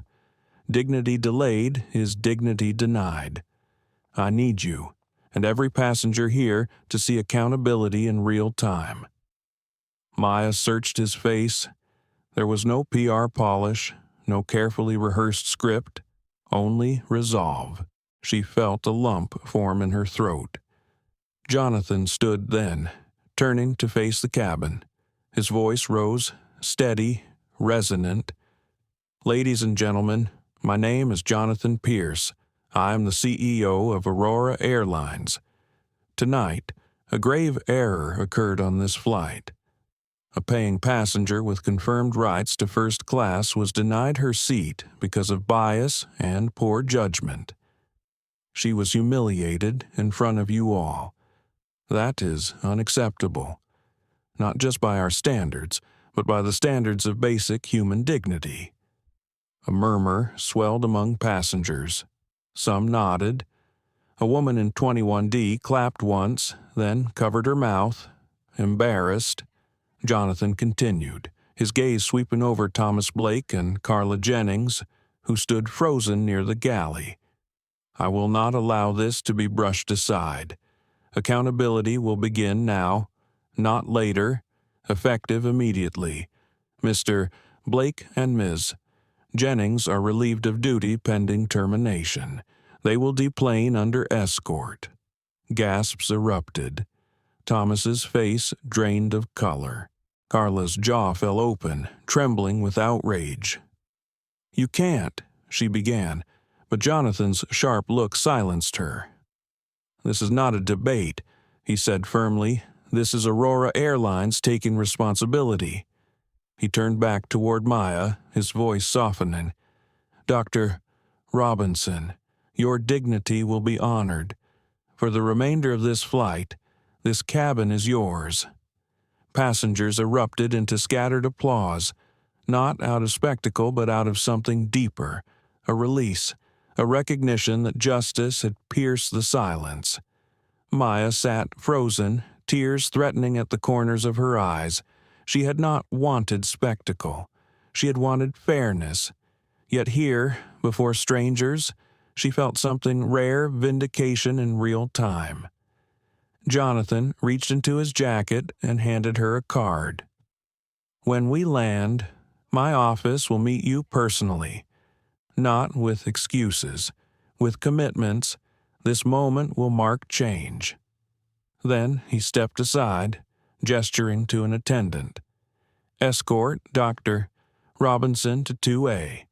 Dignity delayed is dignity denied. I need you, and every passenger here, to see accountability in real time." Maya searched his face. There was no PR polish, no carefully rehearsed script, only resolve. She felt a lump form in her throat. Jonathan stood then, turning to face the cabin. His voice rose, steady, resonant. "Ladies and gentlemen, my name is Jonathan Pierce. I am the CEO of Aurora Airlines. Tonight, a grave error occurred on this flight. A paying passenger with confirmed rights to first class was denied her seat because of bias and poor judgment. She was humiliated in front of you all. That is unacceptable, not just by our standards, but by the standards of basic human dignity." A murmur swelled among passengers. Some nodded. A woman in 21D clapped once, then covered her mouth, embarrassed. Jonathan continued, his gaze sweeping over Thomas Blake and Carla Jennings, who stood frozen near the galley. "I will not allow this to be brushed aside. Accountability will begin now, not later, effective immediately. Mr. Blake and Ms. Jennings are relieved of duty pending termination. They will deplane under escort." Gasps erupted. Thomas's face drained of color. Carla's jaw fell open, trembling with outrage. "You can't," she began, but Jonathan's sharp look silenced her. "This is not a debate," he said firmly. "This is Aurora Airlines taking responsibility." He turned back toward Maya, his voice softening. "Dr. Robinson, your dignity will be honored. For the remainder of this flight, this cabin is yours." Passengers erupted into scattered applause, not out of spectacle but out of something deeper, a release, a recognition that justice had pierced the silence. Maya sat frozen, tears threatening at the corners of her eyes. She had not wanted spectacle. She had wanted fairness. Yet here, before strangers, she felt something rare vindication in real time. Jonathan reached into his jacket and handed her a card. "When we land, my office will meet you personally. Not with excuses, with commitments. This moment will mark change." Then he stepped aside, gesturing to an attendant. "Escort Dr. Robinson to 2A.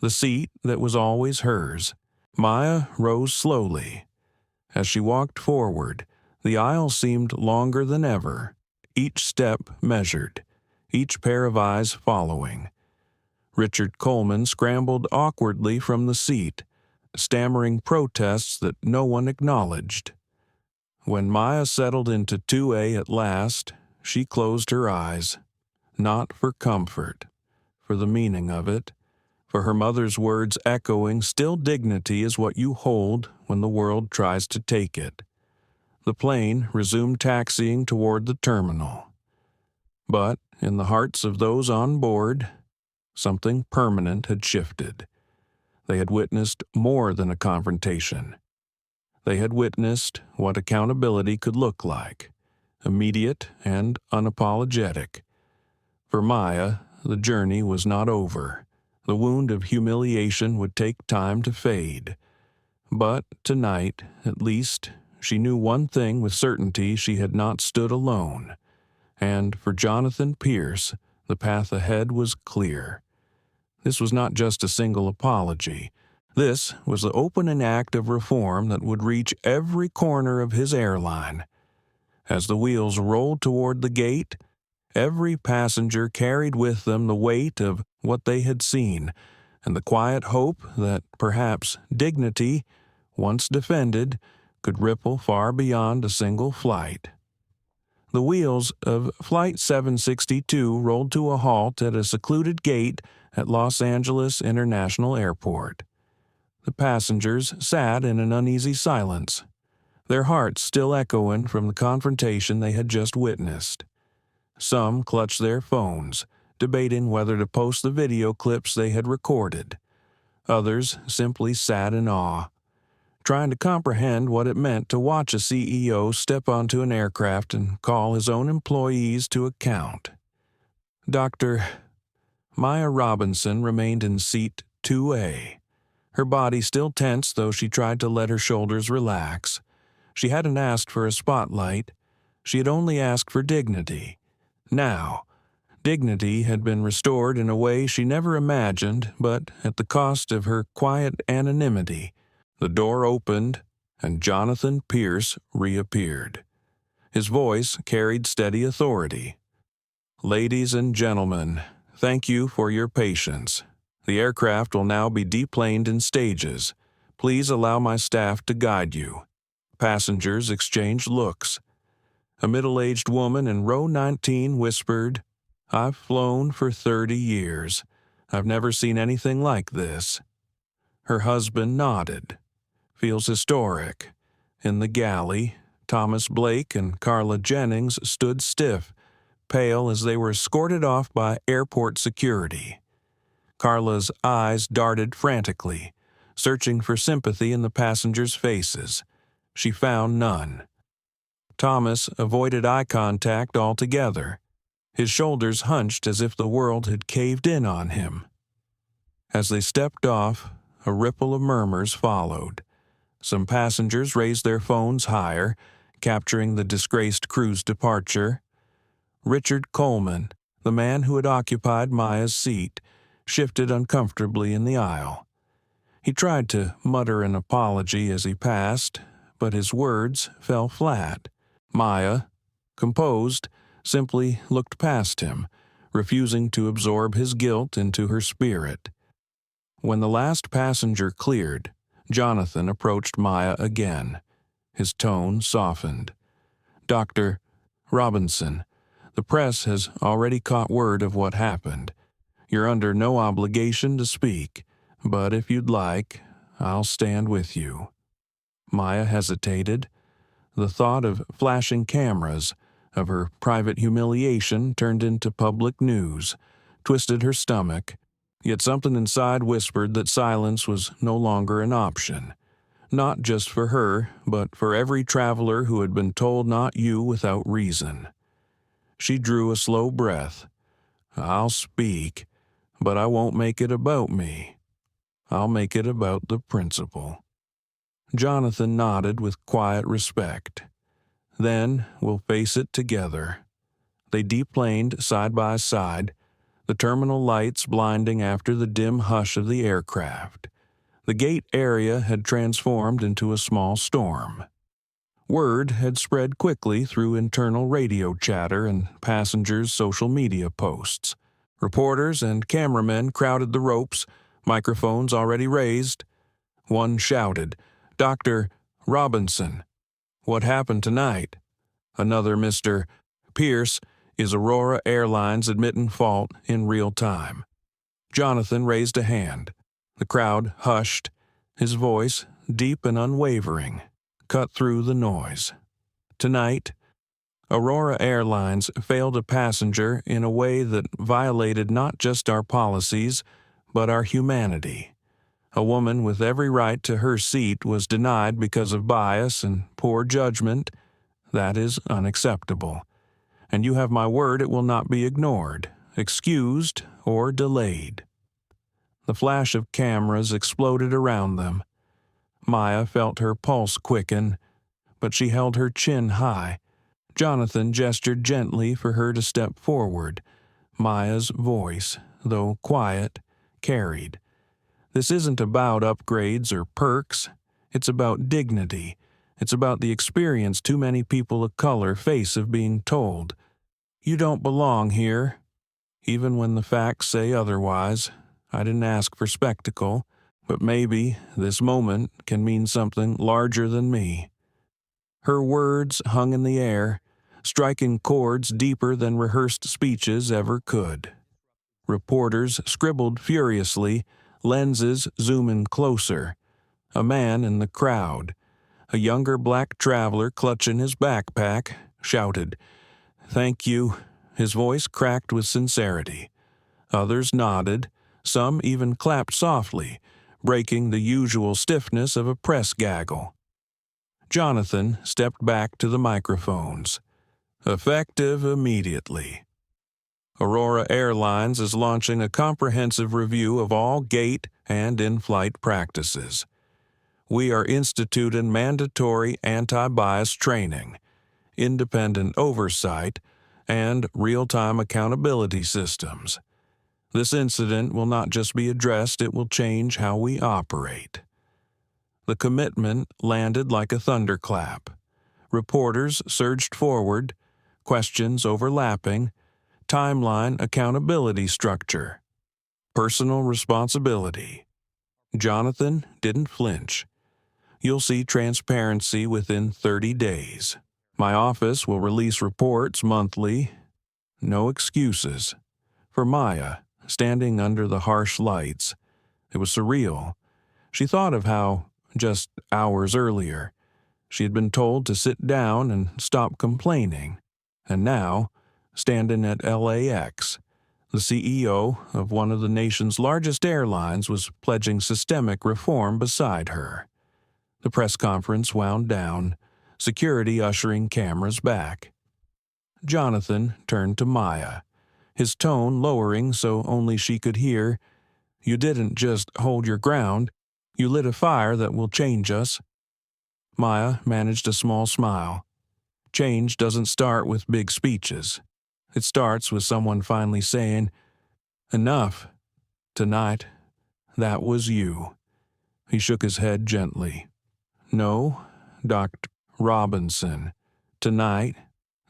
The seat that was always hers." Maya rose slowly. As she walked forward, the aisle seemed longer than ever, each step measured, each pair of eyes following. Richard Coleman scrambled awkwardly from the seat, stammering protests that no one acknowledged. When Maya settled into 2A at last, she closed her eyes, not for comfort, for the meaning of it, for her mother's words echoing, "Still dignity is what you hold when the world tries to take it." The plane resumed taxiing toward the terminal. But in the hearts of those on board, something permanent had shifted. They had witnessed more than a confrontation. They had witnessed what accountability could look like, immediate and unapologetic. For Maya, the journey was not over. The wound of humiliation would take time to fade. But tonight, at least, she knew one thing with certainty: she had not stood alone. And for Jonathan Pierce, the path ahead was clear. This was not just a single apology. This was the opening act of reform that would reach every corner of his airline. As the wheels rolled toward the gate, every passenger carried with them the weight of what they had seen, and the quiet hope that perhaps dignity, once defended, could ripple far beyond a single flight. The wheels of Flight 762 rolled to a halt at a secluded gate at Los Angeles International Airport. The passengers sat in an uneasy silence, their hearts still echoing from the confrontation they had just witnessed. Some clutched their phones, debating whether to post the video clips they had recorded. Others simply sat in awe, trying to comprehend what it meant to watch a CEO step onto an aircraft and call his own employees to account. Dr. Maya Robinson remained in seat 2A, her body still tense though she tried to let her shoulders relax. She hadn't asked for a spotlight. She had only asked for dignity. Now, dignity had been restored in a way she never imagined, but at the cost of her quiet anonymity. The door opened, and Jonathan Pierce reappeared. His voice carried steady authority. "Ladies and gentlemen, thank you for your patience. The aircraft will now be deplaned in stages. Please allow my staff to guide you." Passengers exchanged looks. A middle-aged woman in row 19 whispered, "I've flown for 30 years. I've never seen anything like this." Her husband nodded. "Feels historic." In the galley, Thomas Blake and Carla Jennings stood stiff, pale as they were escorted off by airport security. Carla's eyes darted frantically, searching for sympathy in the passengers' faces. She found none. Thomas avoided eye contact altogether, his shoulders hunched as if the world had caved in on him. As they stepped off, a ripple of murmurs followed. Some passengers raised their phones higher, capturing the disgraced crew's departure. Richard Coleman, the man who had occupied Maya's seat, shifted uncomfortably in the aisle. He tried to mutter an apology as he passed, but his words fell flat. Maya, composed, simply looked past him, refusing to absorb his guilt into her spirit. When the last passenger cleared, Jonathan approached Maya again. His tone softened. "Dr. Robinson, the press has already caught word of what happened. You're under no obligation to speak, but if you'd like, I'll stand with you." Maya hesitated. The thought of flashing cameras, of her private humiliation turned into public news, twisted her stomach, yet something inside whispered that silence was no longer an option. Not just for her, but for every traveler who had been told not you without reason. She drew a slow breath. I'll speak, but I won't make it about me. I'll make it about the principal. Jonathan nodded with quiet respect. Then we'll face it together. They deplaned side by side, the terminal lights blinding after the dim hush of the aircraft. The gate area had transformed into a small storm. Word had spread quickly through internal radio chatter and passengers' social media posts. Reporters and cameramen crowded the ropes, microphones already raised. One shouted, "Dr. Robinson, what happened tonight?" Another, "Mr. Pierce, is Aurora Airlines admitting fault in real time?" Jonathan raised a hand. The crowd hushed. His voice, deep and unwavering, cut through the noise. Tonight, Aurora Airlines failed a passenger in a way that violated not just our policies, but our humanity. A woman with every right to her seat was denied because of bias and poor judgment. That is unacceptable. And you have my word it will not be ignored, excused, or delayed. The flash of cameras exploded around them. Maya felt her pulse quicken, but she held her chin high. Jonathan gestured gently for her to step forward. Maya's voice, though quiet, carried. This isn't about upgrades or perks. It's about dignity. It's about the experience too many people of color face of being told, "You don't belong here," even when the facts say otherwise. I didn't ask for spectacle, but maybe this moment can mean something larger than me. Her words hung in the air, striking chords deeper than rehearsed speeches ever could. Reporters scribbled furiously, lenses zooming closer. A man in the crowd, a younger black traveler clutching his backpack, shouted, "Thank you," his voice cracked with sincerity. Others nodded, some even clapped softly, breaking the usual stiffness of a press gaggle. Jonathan stepped back to the microphones. Effective immediately. Aurora Airlines is launching a comprehensive review of all gate and in-flight practices. We are instituting mandatory anti-bias training, independent oversight, and real-time accountability systems. This incident will not just be addressed, it will change how we operate. The commitment landed like a thunderclap. Reporters surged forward, questions overlapping, timeline accountability structure, personal responsibility. Jonathan didn't flinch. You'll see transparency within 30 days. My office will release reports monthly. No excuses. For Maya, standing under the harsh lights, it was surreal. She thought of how, just hours earlier, she had been told to sit down and stop complaining. And now, standing at LAX, the CEO of one of the nation's largest airlines was pledging systemic reform beside her. The press conference wound down, security ushering cameras back. Jonathan turned to Maya, his tone lowering so only she could hear. "You didn't just hold your ground, you lit a fire that will change us." Maya managed a small smile. Change doesn't start with big speeches. It starts with someone finally saying, "Enough. Tonight, that was you." He shook his head gently. "No, Dr. Robinson. Tonight,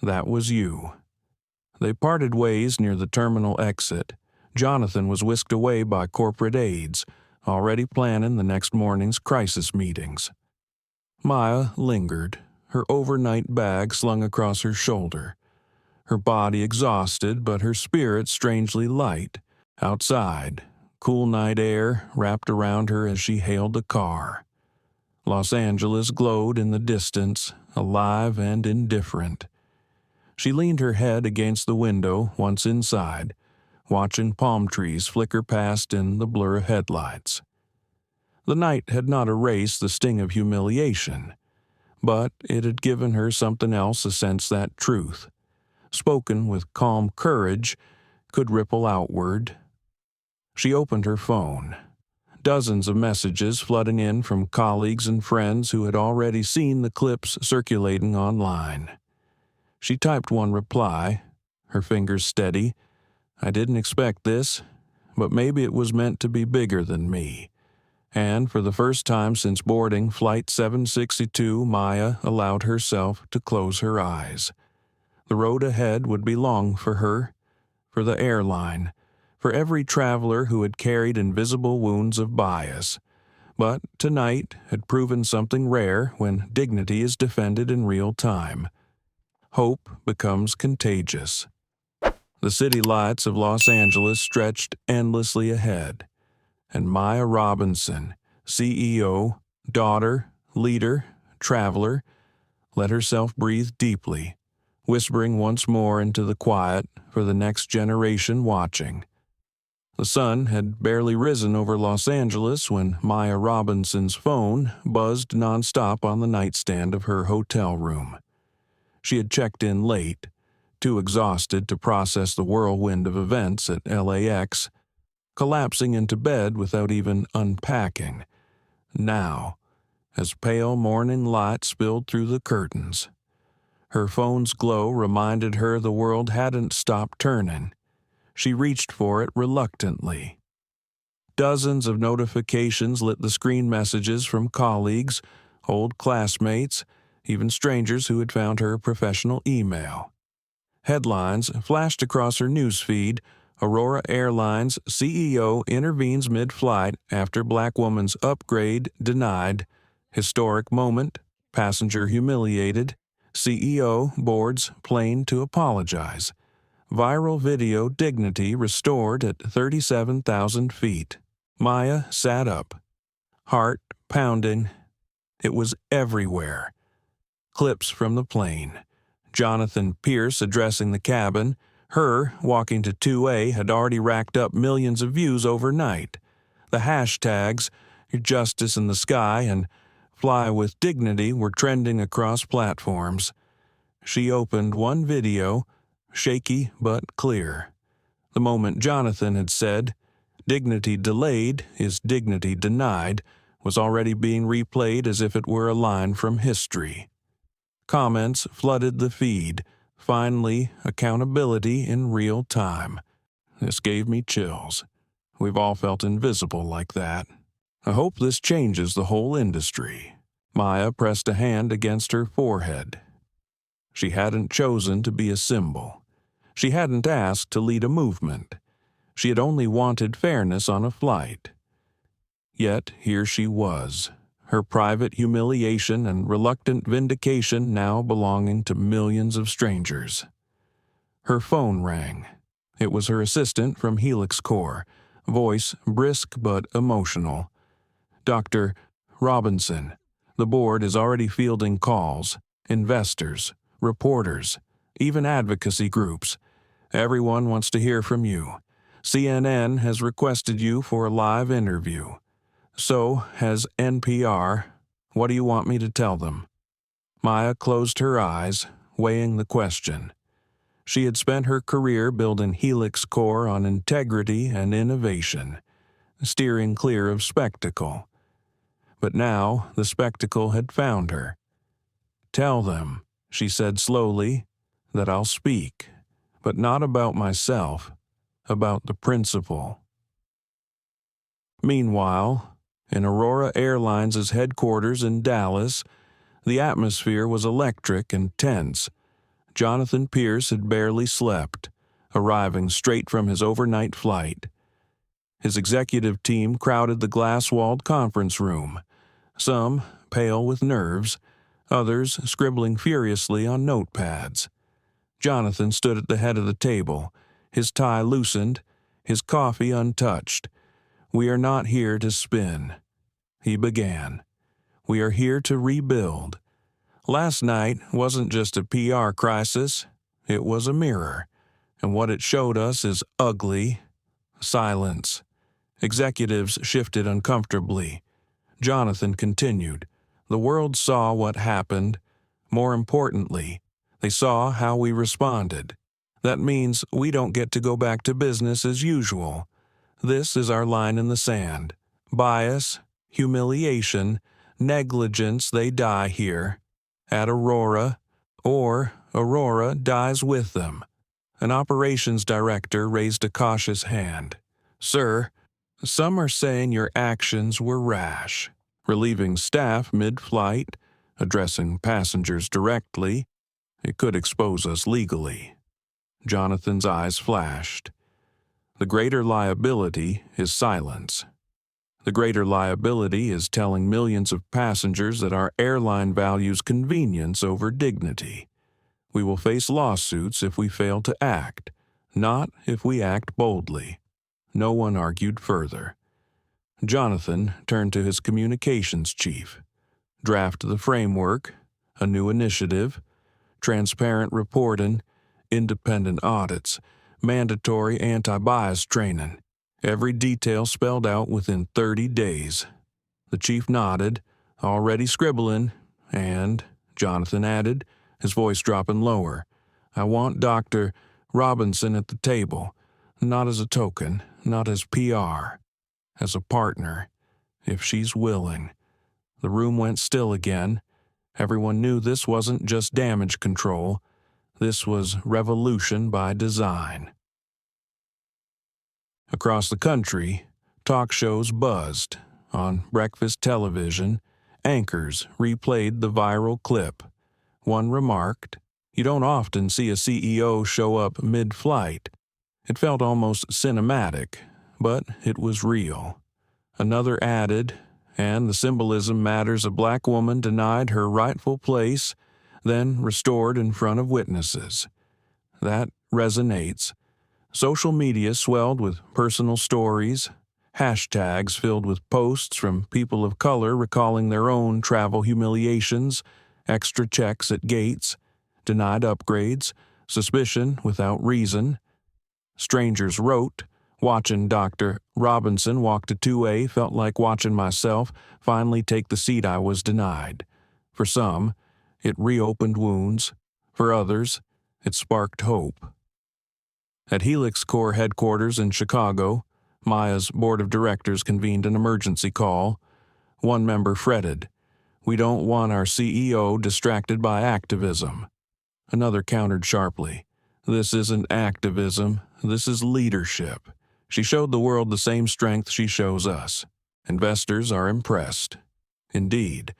that was you." They parted ways near the terminal exit. Jonathan was whisked away by corporate aides, already planning the next morning's crisis meetings. Maya lingered, her overnight bag slung across her shoulder. Her body exhausted, but her spirit strangely light. Outside, cool night air wrapped around her as she hailed a car. Los Angeles glowed in the distance, alive and indifferent. She leaned her head against the window once inside, watching palm trees flicker past in the blur of headlights. The night had not erased the sting of humiliation, but it had given her something else, a sense that truth, spoken with calm courage, could ripple outward. She opened her phone. Dozens of messages flooding in from colleagues and friends who had already seen the clips circulating online. She typed one reply, her fingers steady. "I didn't expect this, but maybe it was meant to be bigger than me." And for the first time since boarding Flight 762, Maya allowed herself to close her eyes. The road ahead would be long for her, for the airline, for every traveler who had carried invisible wounds of bias. But tonight had proven something rare when dignity is defended in real time. Hope becomes contagious. The city lights of Los Angeles stretched endlessly ahead, and Maya Robinson, CEO, daughter, leader, traveler, let herself breathe deeply, whispering once more into the quiet for the next generation watching. The sun had barely risen over Los Angeles when Maya Robinson's phone buzzed nonstop on the nightstand of her hotel room. She had checked in late, too exhausted to process the whirlwind of events at LAX, collapsing into bed without even unpacking. Now, as pale morning light spilled through the curtains, her phone's glow reminded her the world hadn't stopped turning. She reached for it reluctantly. Dozens of notifications lit the screen messages from colleagues, old classmates, even strangers who had found her professional email. Headlines flashed across her newsfeed. Aurora Airlines CEO intervenes mid-flight after Black woman's upgrade denied. Historic moment, passenger humiliated. CEO boards plane to apologize. Viral video dignity restored at 37,000 feet. Maya sat up, heart pounding. It was everywhere. Clips from the plane. Jonathan Pierce addressing the cabin. Her walking to 2A had already racked up millions of views overnight. The hashtags, Justice in the Sky and Fly with Dignity, were trending across platforms. She opened one video, shaky but clear. The moment Jonathan had said, "Dignity delayed is dignity denied," was already being replayed as if it were a line from history. Comments flooded the feed. Finally, accountability in real time. This gave me chills. We've all felt invisible like that. I hope this changes the whole industry. Maya pressed a hand against her forehead. She hadn't chosen to be a symbol. She hadn't asked to lead a movement. She had only wanted fairness on a flight. Yet here she was, her private humiliation and reluctant vindication now belonging to millions of strangers. Her phone rang. It was her assistant from Helix Corps, voice brisk but emotional. "Dr. Robinson, the board is already fielding calls. Investors, reporters, even advocacy groups. Everyone wants to hear from you. CNN has requested you for a live interview. So has NPR. What do you want me to tell them?" Maya closed her eyes, weighing the question. She had spent her career building Helix Corps on integrity and innovation, steering clear of spectacle. But now the spectacle had found her. "Tell them," she said slowly, "that I'll speak, but not about myself, about the principle." Meanwhile, in Aurora Airlines' headquarters in Dallas, the atmosphere was electric and tense. Jonathan Pierce had barely slept, arriving straight from his overnight flight. His executive team crowded the glass-walled conference room, some pale with nerves, others scribbling furiously on notepads. Jonathan stood at the head of the table, his tie loosened, his coffee untouched. "We are not here to spin," he began. "We are here to rebuild. Last night wasn't just a PR crisis, it was a mirror, and what it showed us is ugly. Silence." Executives shifted uncomfortably. Jonathan continued. The world saw what happened. More importantly, they saw how we responded. That means we don't get to go back to business as usual. This is our line in the sand. Bias, humiliation, negligence, they die here. At Aurora, or Aurora dies with them. An operations director raised a cautious hand. Sir, some are saying your actions were rash. Relieving staff mid-flight, addressing passengers directly, it could expose us legally. Jonathan's eyes flashed. The greater liability is silence. The greater liability is telling millions of passengers that our airline values convenience over dignity. We will face lawsuits if we fail to act, not if we act boldly. No one argued further. Jonathan turned to his communications chief. Draft the framework, a new initiative, transparent reporting, independent audits, mandatory anti-bias training. Every detail spelled out within 30 days. The chief nodded, already scribbling, and, Jonathan added, his voice dropping lower, I want Dr. Robinson at the table, not as a token, not as PR, as a partner, if she's willing. The room went still again. Everyone knew this wasn't just damage control. This was revolution by design. Across the country, talk shows buzzed. On breakfast television, anchors replayed the viral clip. One remarked, "You don't often see a CEO show up mid-flight." It felt almost cinematic, but it was real. Another added, and the symbolism matters, a black woman denied her rightful place, then restored in front of witnesses. That resonates. Social media swelled with personal stories, hashtags filled with posts from people of color recalling their own travel humiliations, extra checks at gates, denied upgrades, suspicion without reason. Strangers wrote, watching Dr. Robinson walk to 2A felt like watching myself finally take the seat I was denied. For some, it reopened wounds. For others, it sparked hope. At Helix Corps headquarters in Chicago, Maya's board of directors convened an emergency call. One member fretted, "We don't want our CEO distracted by activism." Another countered sharply, "This isn't activism, this is leadership." She showed the world the same strength she shows us. Investors are impressed. Indeed,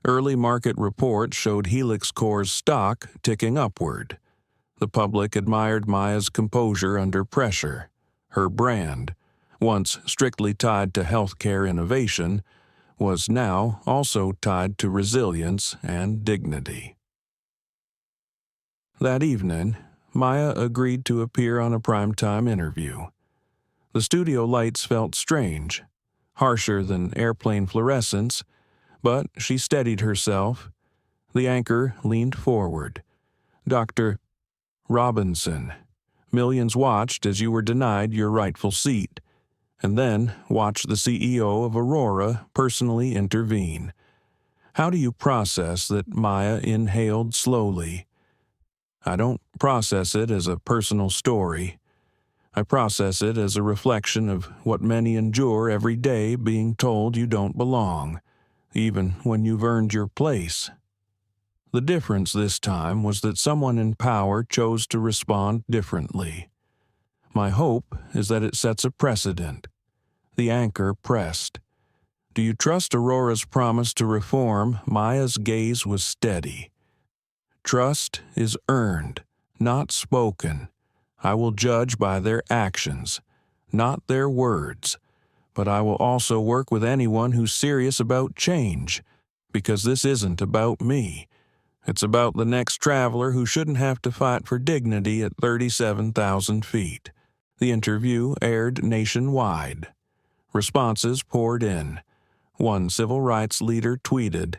early market reports showed Helix Corps' stock ticking upward. The public admired Maya's composure under pressure. Her brand, once strictly tied to healthcare innovation, was now also tied to resilience and dignity. That evening, Maya agreed to appear on a primetime interview. The studio lights felt strange, harsher than airplane fluorescence, but she steadied herself. The anchor leaned forward. "Dr. Robinson, millions watched as you were denied your rightful seat, and then watched the CEO of Aurora personally intervene. How do you process that?" Maya inhaled slowly. "I don't process it as a personal story. I process it as a reflection of what many endure every day, being told you don't belong, even when you've earned your place." The difference this time was that someone in power chose to respond differently. "My hope is that it sets a precedent." The anchor pressed. "Do you trust Aurora's promise to reform?" Maya's gaze was steady. "Trust is earned, not spoken. I will judge by their actions, not their words. But I will also work with anyone who's serious about change, because this isn't about me. It's about the next traveler who shouldn't have to fight for dignity at 37,000 feet. The interview aired nationwide. Responses poured in. One civil rights leader tweeted,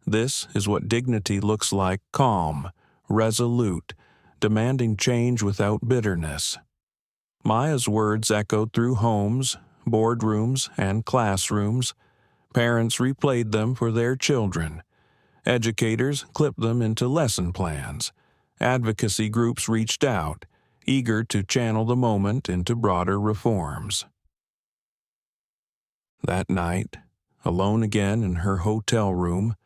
"This is what dignity looks like: calm, resolute, demanding change without bitterness." Maya's words echoed through homes, boardrooms, and classrooms. Parents replayed them for their children. Educators clipped them into lesson plans. Advocacy groups reached out, eager to channel the moment into broader reforms. That night, alone again in her hotel room,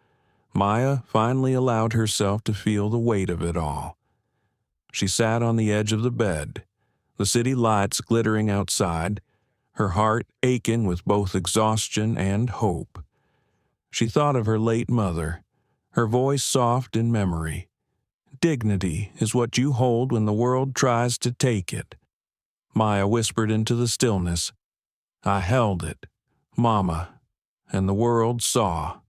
Maya finally allowed herself to feel the weight of it all. She sat on the edge of the bed, the city lights glittering outside, her heart aching with both exhaustion and hope. She thought of her late mother, her voice soft in memory. "Dignity is what you hold when the world tries to take it." Maya whispered into the stillness. "I held it, Mama," and the world saw.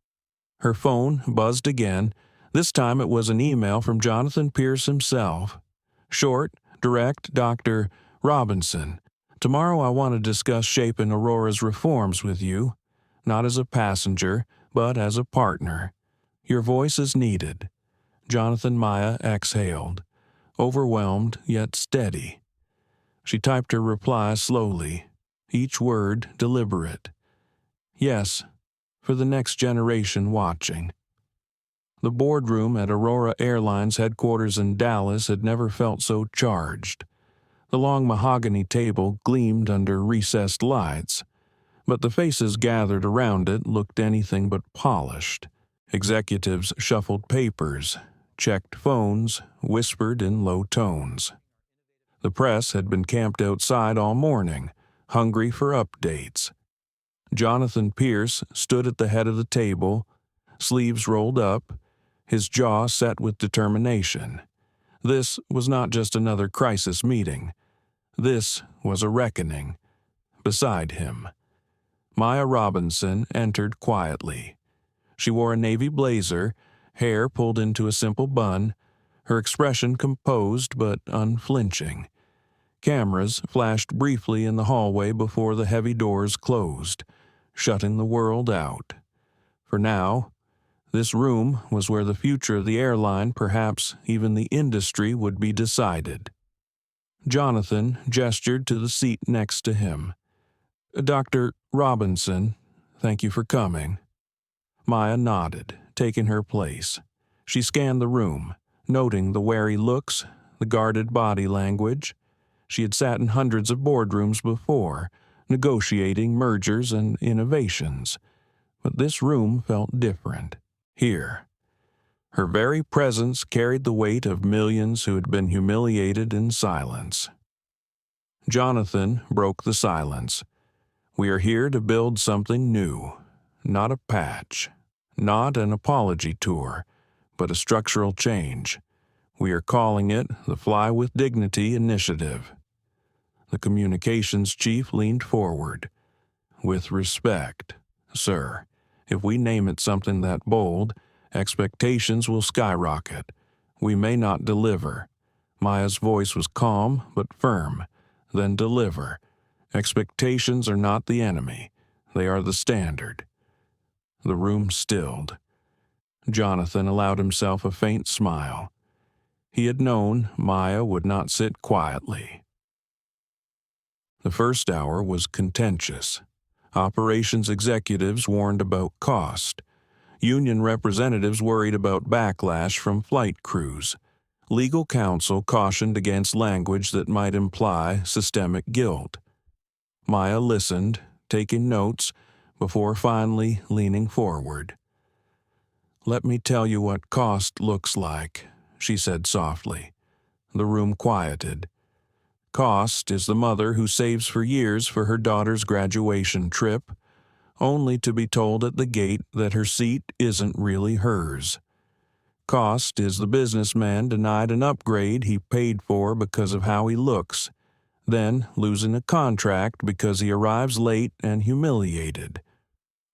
Her phone buzzed again. This time it was an email from Jonathan Pierce himself. Short, direct, Dr. Robinson. "Tomorrow I want to discuss shaping Aurora's reforms with you, not as a passenger, but as a partner. Your voice is needed." Jonathan. Maya exhaled, overwhelmed yet steady. She typed her reply slowly, each word deliberate. "Yes, for the next generation watching." The boardroom at Aurora Airlines headquarters in Dallas had never felt so charged. The long mahogany table gleamed under recessed lights, but the faces gathered around it looked anything but polished. Executives shuffled papers, checked phones, whispered in low tones. The press had been camped outside all morning, hungry for updates. Jonathan Pierce stood at the head of the table, sleeves rolled up, his jaw set with determination. This was not just another crisis meeting. This was a reckoning. Beside him, Maya Robinson entered quietly. She wore a navy blazer, hair pulled into a simple bun, her expression composed but unflinching. Cameras flashed briefly in the hallway before the heavy doors closed, shutting the world out. For now, this room was where the future of the airline, perhaps even the industry, would be decided. Jonathan gestured to the seat next to him. "Dr. Robinson, thank you for coming." Maya nodded, taking her place. She scanned the room, noting the wary looks, the guarded body language. She had sat in hundreds of boardrooms before, negotiating mergers and innovations. But this room felt different. Here, her very presence carried the weight of millions who had been humiliated in silence. Jonathan broke the silence. "We are here to build something new, not a patch, not an apology tour, but a structural change. We are calling it the Fly with Dignity Initiative." The communications chief leaned forward. "With respect, sir, if we name it something that bold, expectations will skyrocket. We may not deliver." Maya's voice was calm but firm. "Then deliver. Expectations are not the enemy. They are the standard." The room stilled. Jonathan allowed himself a faint smile. He had known Maya would not sit quietly. The first hour was contentious. Operations executives warned about cost. Union representatives worried about backlash from flight crews. Legal counsel cautioned against language that might imply systemic guilt. Maya listened, taking notes, before finally leaning forward. "Let me tell you what cost looks like," she said softly. The room quieted. Cost is the mother who saves for years for her daughter's graduation trip, only to be told at the gate that her seat isn't really hers. Cost is the businessman denied an upgrade he paid for because of how he looks, then losing a contract because he arrives late and humiliated.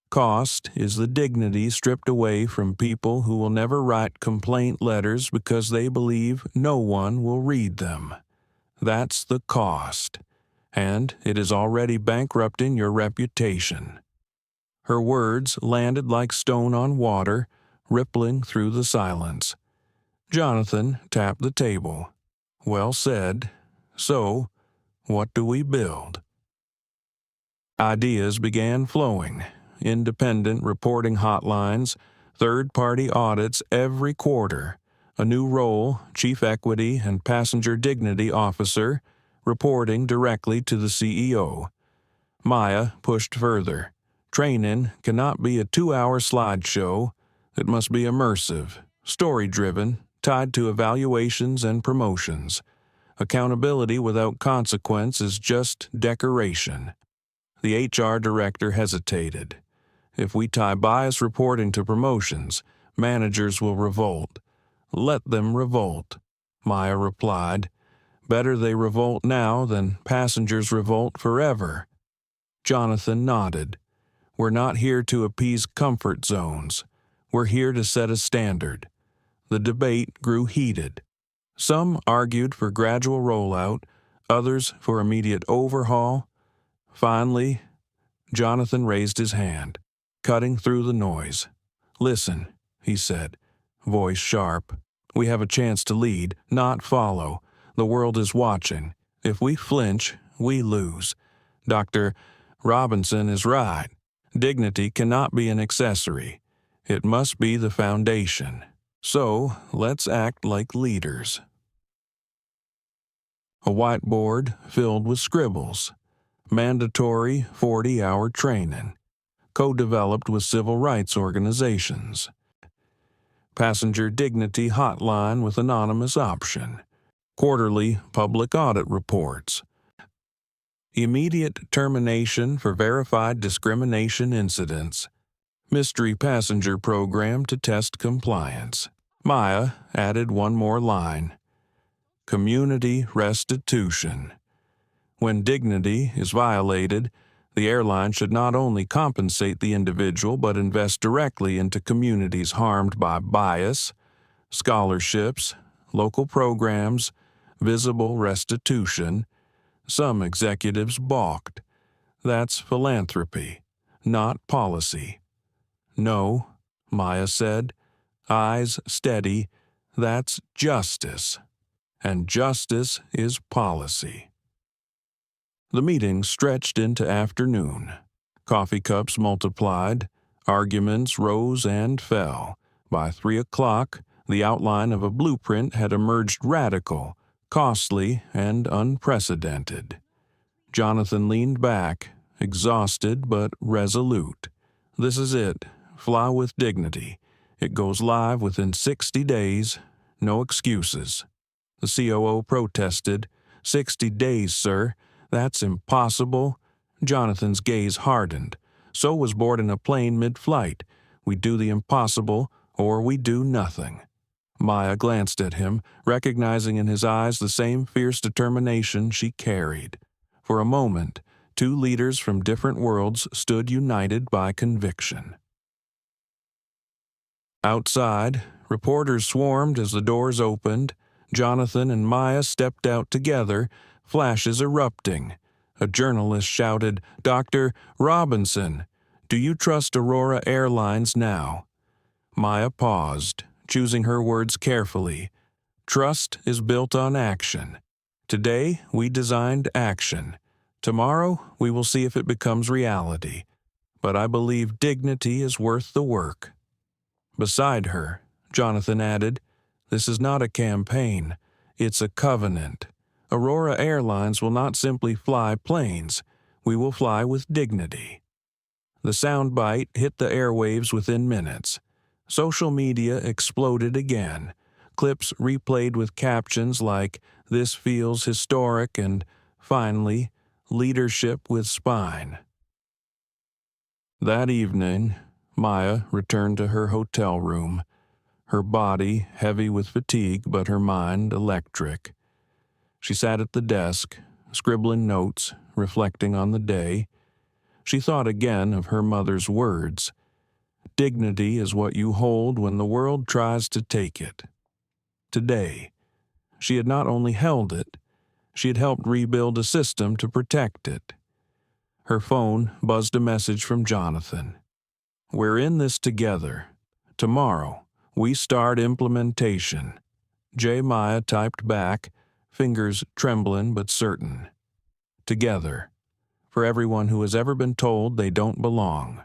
Cost is the dignity stripped away from people who will never write complaint letters because they believe no one will read them. That's the cost, and it is already bankrupting your reputation. Her words landed like stone on water, rippling through the silence. Jonathan tapped the table. "Well said. So, what do we build?" Ideas began flowing, independent reporting hotlines, third-party audits every quarter, a new role, Chief Equity and Passenger Dignity Officer, reporting directly to the CEO. Maya pushed further. Training cannot be a 2-hour slideshow. It must be immersive, story-driven, tied to evaluations and promotions. Accountability without consequence is just decoration. The HR director hesitated. If we tie bias reporting to promotions, managers will revolt. Let them revolt, Maya replied. Better they revolt now than passengers revolt forever. Jonathan nodded. We're not here to appease comfort zones. We're here to set a standard. The debate grew heated. Some argued for gradual rollout, others for immediate overhaul. Finally, Jonathan raised his hand, cutting through the noise. Listen, he said, voice sharp. We have a chance to lead, not follow. The world is watching. If we flinch, we lose. Dr. Robinson is right. Dignity cannot be an accessory. It must be the foundation. So, let's act like leaders. A whiteboard filled with scribbles. Mandatory 40-hour training. Co-developed with civil rights organizations. Passenger dignity hotline with anonymous option. Quarterly public audit reports. Immediate termination for verified discrimination incidents. Mystery passenger program to test compliance. Maya added one more line. Community restitution. When dignity is violated, the airline should not only compensate the individual but invest directly into communities harmed by bias, scholarships, local programs, visible restitution. Some executives balked. That's philanthropy, not policy. No, Maya said, eyes steady, that's justice. And justice is policy. The meeting stretched into afternoon. Coffee cups multiplied, arguments rose and fell. By 3 o'clock, the outline of a blueprint had emerged radical, costly, and unprecedented. Jonathan leaned back, exhausted but resolute. This is it. Fly with dignity. It goes live within 60 days. No excuses. The COO protested. 60 days, sir. That's impossible. Jonathan's gaze hardened. So was boarding a plane mid-flight. We do the impossible, or we do nothing. Maya glanced at him, recognizing in his eyes the same fierce determination she carried. For a moment, two leaders from different worlds stood united by conviction. Outside, reporters swarmed as the doors opened. Jonathan and Maya stepped out together, flashes erupting. A journalist shouted, "Dr. Robinson, do you trust Aurora Airlines now?" Maya paused, choosing her words carefully. Trust is built on action. Today, we designed action. Tomorrow, we will see if it becomes reality. But I believe dignity is worth the work. Beside her, Jonathan added, this is not a campaign. It's a covenant. Aurora Airlines will not simply fly planes. We will fly with dignity. The soundbite hit the airwaves within minutes. Social media exploded again. Clips replayed with captions like, "This feels historic," and, finally, "Leadership with spine." That evening, Maya returned to her hotel room, her body heavy with fatigue but her mind electric. She sat at the desk, scribbling notes, reflecting on the day. She thought again of her mother's words. Dignity is what you hold when the world tries to take it. Today, she had not only held it, she had helped rebuild a system to protect it. Her phone buzzed a message from Jonathan. "We're in this together. Tomorrow, we start implementation." J. Maya typed back, fingers trembling but certain. Together, for everyone who has ever been told they don't belong.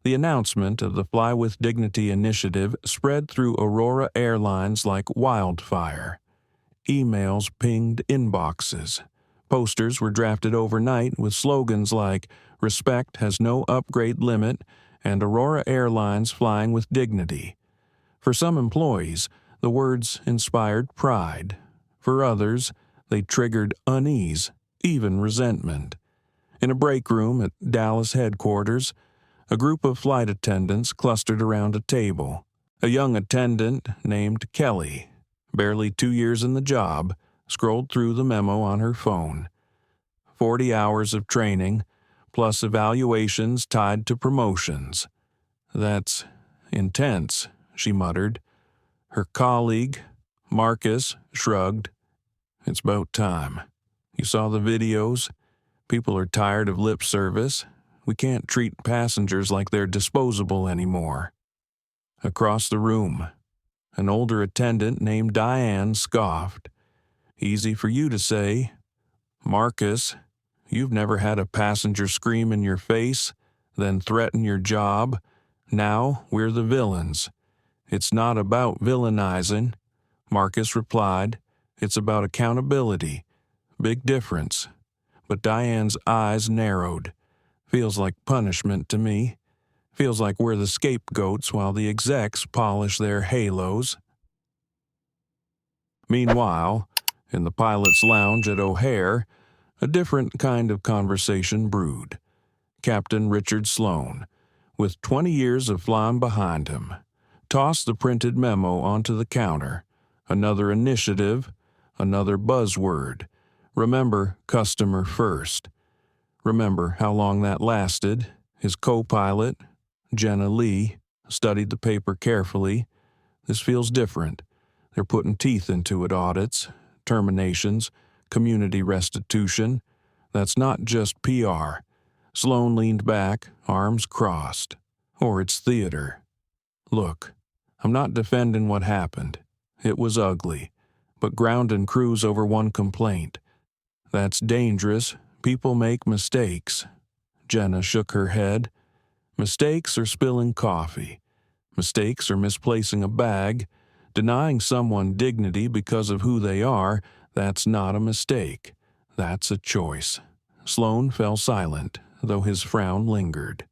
The announcement of the Fly with Dignity initiative spread through Aurora Airlines like wildfire. Emails pinged inboxes. Posters were drafted overnight with slogans like "Respect has no upgrade limit" and "Aurora Airlines flying with dignity." For some employees, the words inspired pride. For others, they triggered unease, even resentment. In a break room at Dallas headquarters, a group of flight attendants clustered around a table. A young attendant named Kelly, barely 2 years in the job, scrolled through the memo on her phone. 40 hours of training, plus evaluations tied to promotions. "That's intense," she muttered. Her colleague, Marcus, shrugged. "It's about time. You saw the videos? People are tired of lip service. We can't treat passengers like they're disposable anymore." Across the room, an older attendant named Diane scoffed. "Easy for you to say. Marcus, you've never had a passenger scream in your face, then threaten your job. Now we're the villains." "It's not about villainizing," Marcus replied. "It's about accountability. Big difference." But Diane's eyes narrowed. "Feels like punishment to me. Feels like we're the scapegoats while the execs polish their halos." Meanwhile, in the pilot's lounge at O'Hare, a different kind of conversation brewed. Captain Richard Sloan, with 20 years of flying behind him, tossed the printed memo onto the counter. Another initiative, another buzzword. Remember customer first. Remember how long that lasted. His co-pilot, Jenna Lee, studied the paper carefully. "This feels different. They're putting teeth into it, audits, terminations, community restitution. That's not just PR." Sloan leaned back, arms crossed. "Or it's theater. Look, I'm not defending what happened. It was ugly. But grounding crews over one complaint. That's dangerous. People make mistakes." Jenna shook her head. "Mistakes are spilling coffee. Mistakes are misplacing a bag. Denying someone dignity because of who they are, that's not a mistake. That's a choice." Sloan fell silent, though his frown lingered.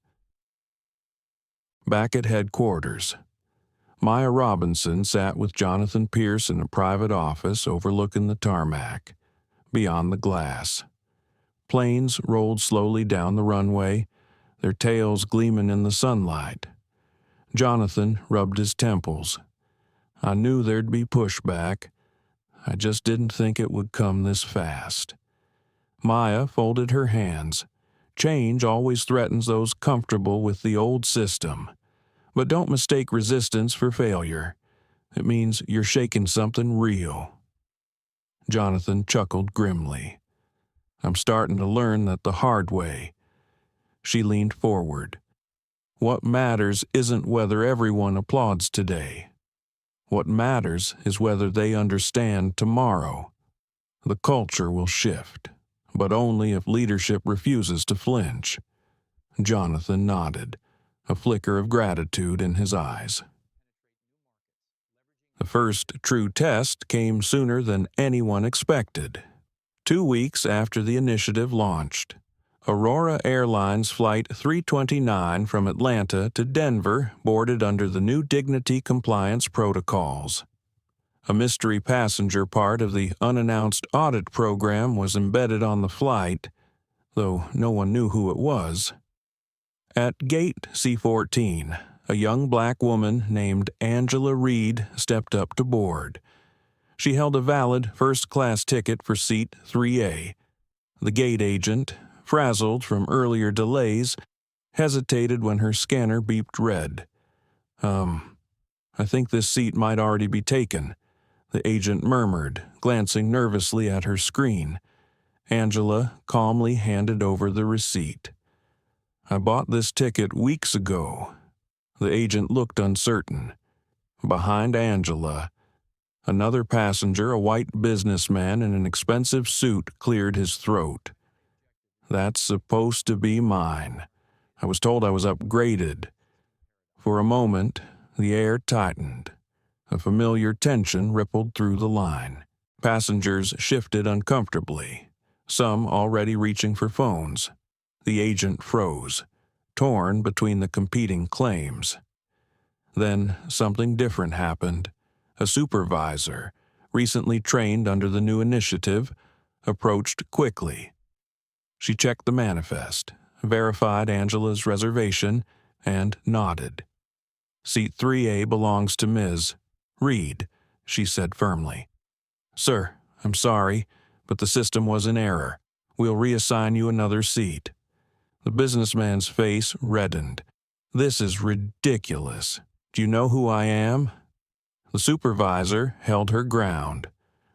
Back at headquarters, Maya Robinson sat with Jonathan Pierce in a private office overlooking the tarmac. Beyond the glass, planes rolled slowly down the runway, their tails gleaming in the sunlight. Jonathan rubbed his temples. "I knew there'd be pushback. I just didn't think it would come this fast." Maya folded her hands. "Change always threatens those comfortable with the old system. But don't mistake resistance for failure. It means you're shaking something real." Jonathan chuckled grimly. "I'm starting to learn that the hard way." She leaned forward. "What matters isn't whether everyone applauds today. What matters is whether they understand tomorrow. The culture will shift, but only if leadership refuses to flinch." Jonathan nodded, a flicker of gratitude in his eyes. The first true test came sooner than anyone expected. 2 weeks after the initiative launched, Aurora Airlines Flight 329 from Atlanta to Denver boarded under the new Dignity compliance protocols. A mystery passenger part of the unannounced audit program was embedded on the flight, though no one knew who it was. At Gate C-14, a young black woman named Angela Reed stepped up to board. She held a valid first-class ticket for seat 3A. The gate agent, frazzled from earlier delays, hesitated when her scanner beeped red. I think this seat might already be taken," the agent murmured, glancing nervously at her screen. Angela calmly handed over the receipt. "I bought this ticket weeks ago." The agent looked uncertain. Behind Angela, another passenger, a white businessman in an expensive suit, cleared his throat. "That's supposed to be mine. I was told I was upgraded. For a moment, the air tightened. A familiar tension rippled through the line. Passengers shifted uncomfortably, some already reaching for phones. The agent froze, torn between the competing claims. Then something different happened. A supervisor, recently trained under the new initiative, approached quickly. She checked the manifest, verified Angela's reservation, and nodded. "Seat 3A belongs to Ms. Reed," she said firmly. "Sir, I'm sorry, but the system was in error. We'll reassign you another seat." The businessman's face reddened. "This is ridiculous. Do you know who I am?" The supervisor held her ground.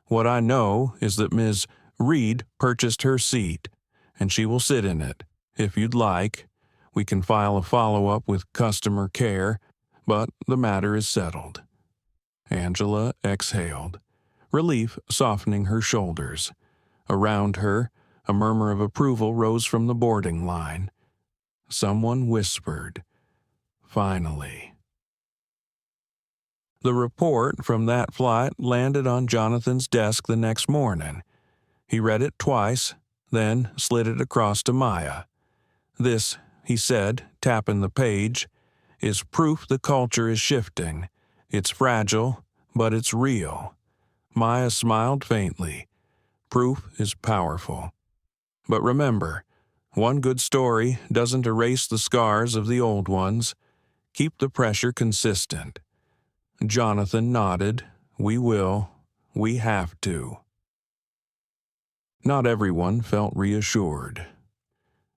"What I know is that Ms. Reed purchased her seat, and she will sit in it. If you'd like, we can file a follow-up with customer care, but the matter is settled." Angela exhaled, relief softening her shoulders. Around her, a murmur of approval rose from the boarding line. Someone whispered, "Finally." The report from that flight landed on Jonathan's desk the next morning. He read it twice, then slid it across to Maya. "This," he said, tapping the page, "is proof the culture is shifting. It's fragile, but it's real." Maya smiled faintly. Proof is powerful. But remember, one good story doesn't erase the scars of the old ones. Keep the pressure consistent. Jonathan nodded. "We will. We have to." Not everyone felt reassured.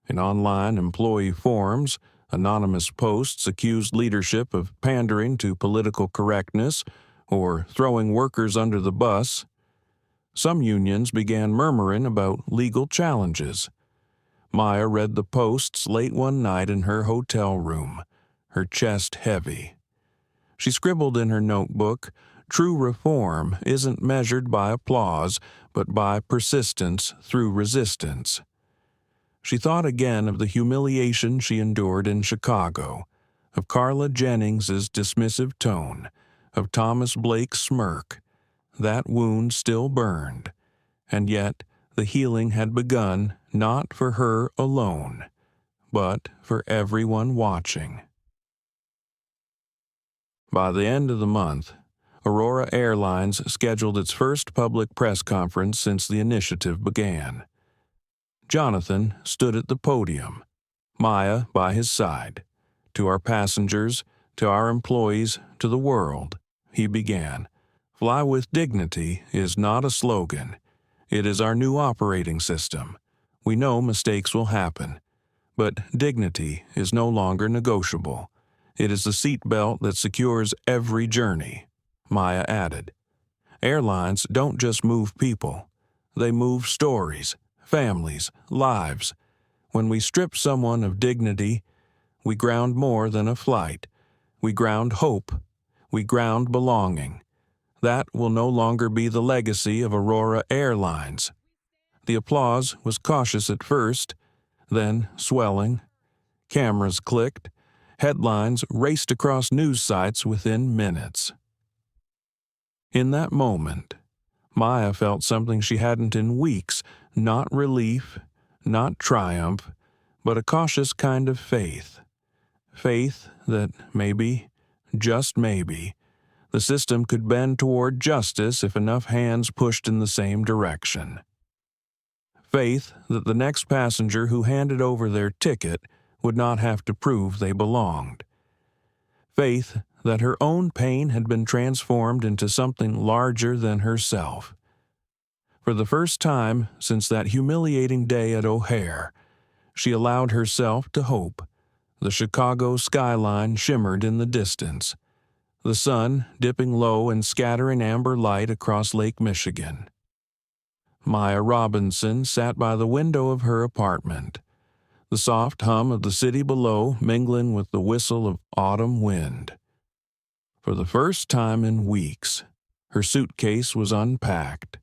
In online employee forums, anonymous posts accused leadership of pandering to political correctness or throwing workers under the bus. Some unions began murmuring about legal challenges. Maya read the posts late one night in her hotel room, her chest heavy. She scribbled in her notebook, "True reform isn't measured by applause, but by persistence through resistance." She thought again of the humiliation she endured in Chicago, of Carla Jennings's dismissive tone, of Thomas Blake's smirk. That wound still burned, and yet the healing had begun not for her alone, but for everyone watching. By the end of the month, Aurora Airlines scheduled its first public press conference since the initiative began. Jonathan stood at the podium, Maya by his side. "To our passengers, to our employees, to the world," he began. "Fly with dignity is not a slogan. It is our new operating system. We know mistakes will happen, but dignity is no longer negotiable. It is the seatbelt that secures every journey." Maya added, "Airlines don't just move people. They move stories, families, lives. When we strip someone of dignity, we ground more than a flight. We ground hope. We ground belonging. That will no longer be the legacy of Aurora Airlines." The applause was cautious at first, then swelling. Cameras clicked. Headlines raced across news sites within minutes. In that moment, Maya felt something she hadn't in weeks, not relief, not triumph, but a cautious kind of faith. Faith that maybe, just maybe, the system could bend toward justice if enough hands pushed in the same direction. Faith that the next passenger who handed over their ticket would not have to prove they belonged. Faith that her own pain had been transformed into something larger than herself. For the first time since that humiliating day at O'Hare, she allowed herself to hope. The Chicago skyline shimmered in the distance, the sun dipping low and scattering amber light across Lake Michigan. Maya Robinson sat by the window of her apartment, the soft hum of the city below mingling with the whistle of autumn wind. For the first time in weeks, her suitcase was unpacked.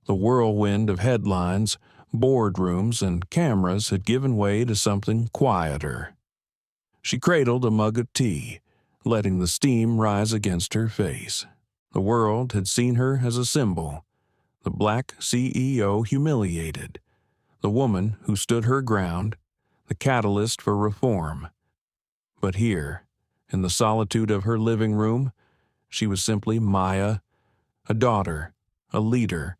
The whirlwind of headlines, boardrooms, and cameras had given way to something quieter. She cradled a mug of tea, letting the steam rise against her face. The world had seen her as a symbol, the black CEO humiliated, the woman who stood her ground, the catalyst for reform. But here, in the solitude of her living room, she was simply Maya, a daughter, a leader,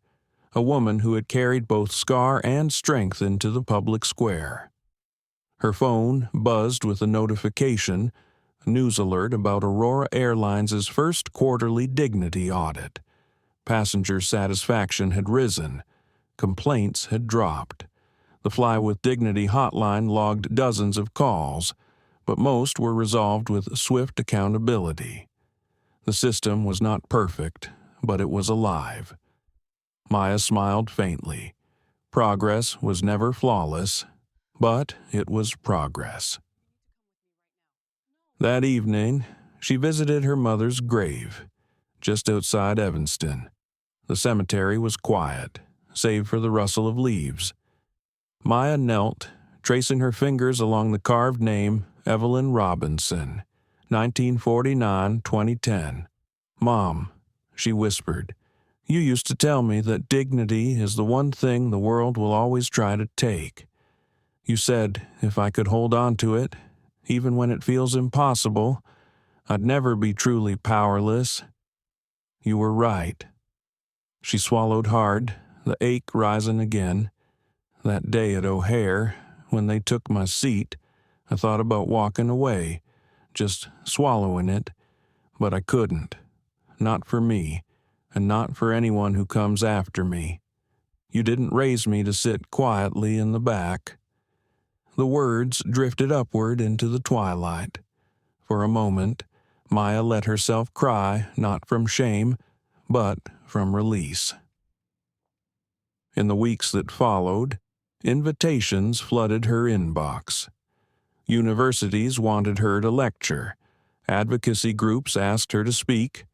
a woman who had carried both scar and strength into the public square. Her phone buzzed with a notification, a news alert about Aurora Airlines' first quarterly dignity audit. Passenger satisfaction had risen. Complaints had dropped. The Fly with Dignity hotline logged dozens of calls, but most were resolved with swift accountability. The system was not perfect, but it was alive. Maya smiled faintly. Progress was never flawless, but it was progress. That evening, she visited her mother's grave, just outside Evanston. The cemetery was quiet, save for the rustle of leaves. Maya knelt, tracing her fingers along the carved name Evelyn Robinson, 1949-2010. "Mom," she whispered, "you used to tell me that dignity is the one thing the world will always try to take. You said if I could hold on to it, even when it feels impossible, I'd never be truly powerless. You were right." She swallowed hard, the ache rising again. That day at O'Hare, when they took my seat, I thought about walking away, just swallowing it, but I couldn't. Not for me, and not for anyone who comes after me. You didn't raise me to sit quietly in the back. The words drifted upward into the twilight. For a moment, Maya let herself cry, not from shame, but from release. In the weeks that followed, invitations flooded her inbox. Universities wanted her to lecture. Advocacy groups asked her to speak.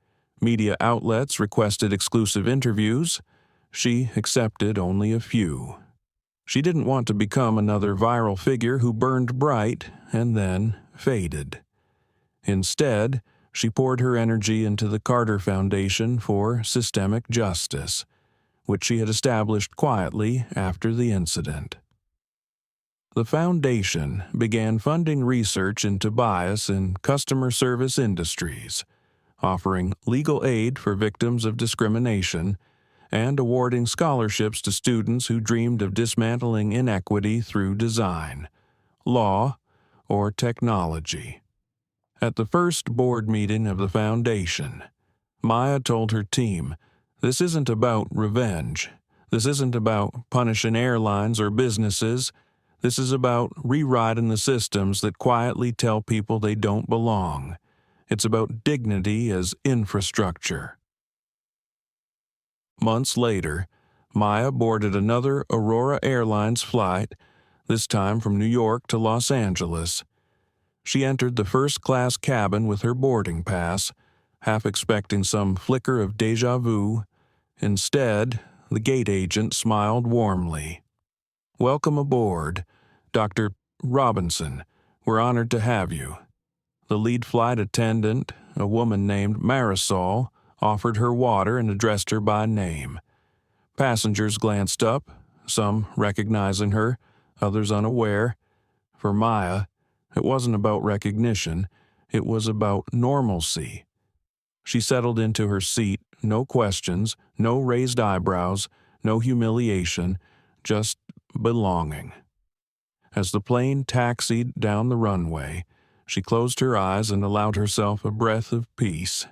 Media outlets requested exclusive interviews. She accepted only a few. She didn't want to become another viral figure who burned bright and then faded. Instead, she poured her energy into the Carter Foundation for Systemic Justice, which she had established quietly after the incident. The foundation began funding research into bias in customer service industries, offering legal aid for victims of discrimination, and awarding scholarships to students who dreamed of dismantling inequity through design, law, or technology. At the first board meeting of the foundation, Maya told her team, "This isn't about revenge. This isn't about punishing airlines or businesses. This is about rewriting the systems that quietly tell people they don't belong. It's about dignity as infrastructure." Months later, Maya boarded another Aurora Airlines flight, this time from New York to Los Angeles. She entered the first-class cabin with her boarding pass, half expecting some flicker of déjà vu. Instead, the gate agent smiled warmly. "Welcome aboard, Dr. Robinson. We're honored to have you." The lead flight attendant, a woman named Marisol, offered her water and addressed her by name. Passengers glanced up, some recognizing her, others unaware. For Maya, it wasn't about recognition, it was about normalcy. She settled into her seat, no questions, no raised eyebrows, no humiliation, just belonging. As the plane taxied down the runway, she closed her eyes and allowed herself a breath of peace.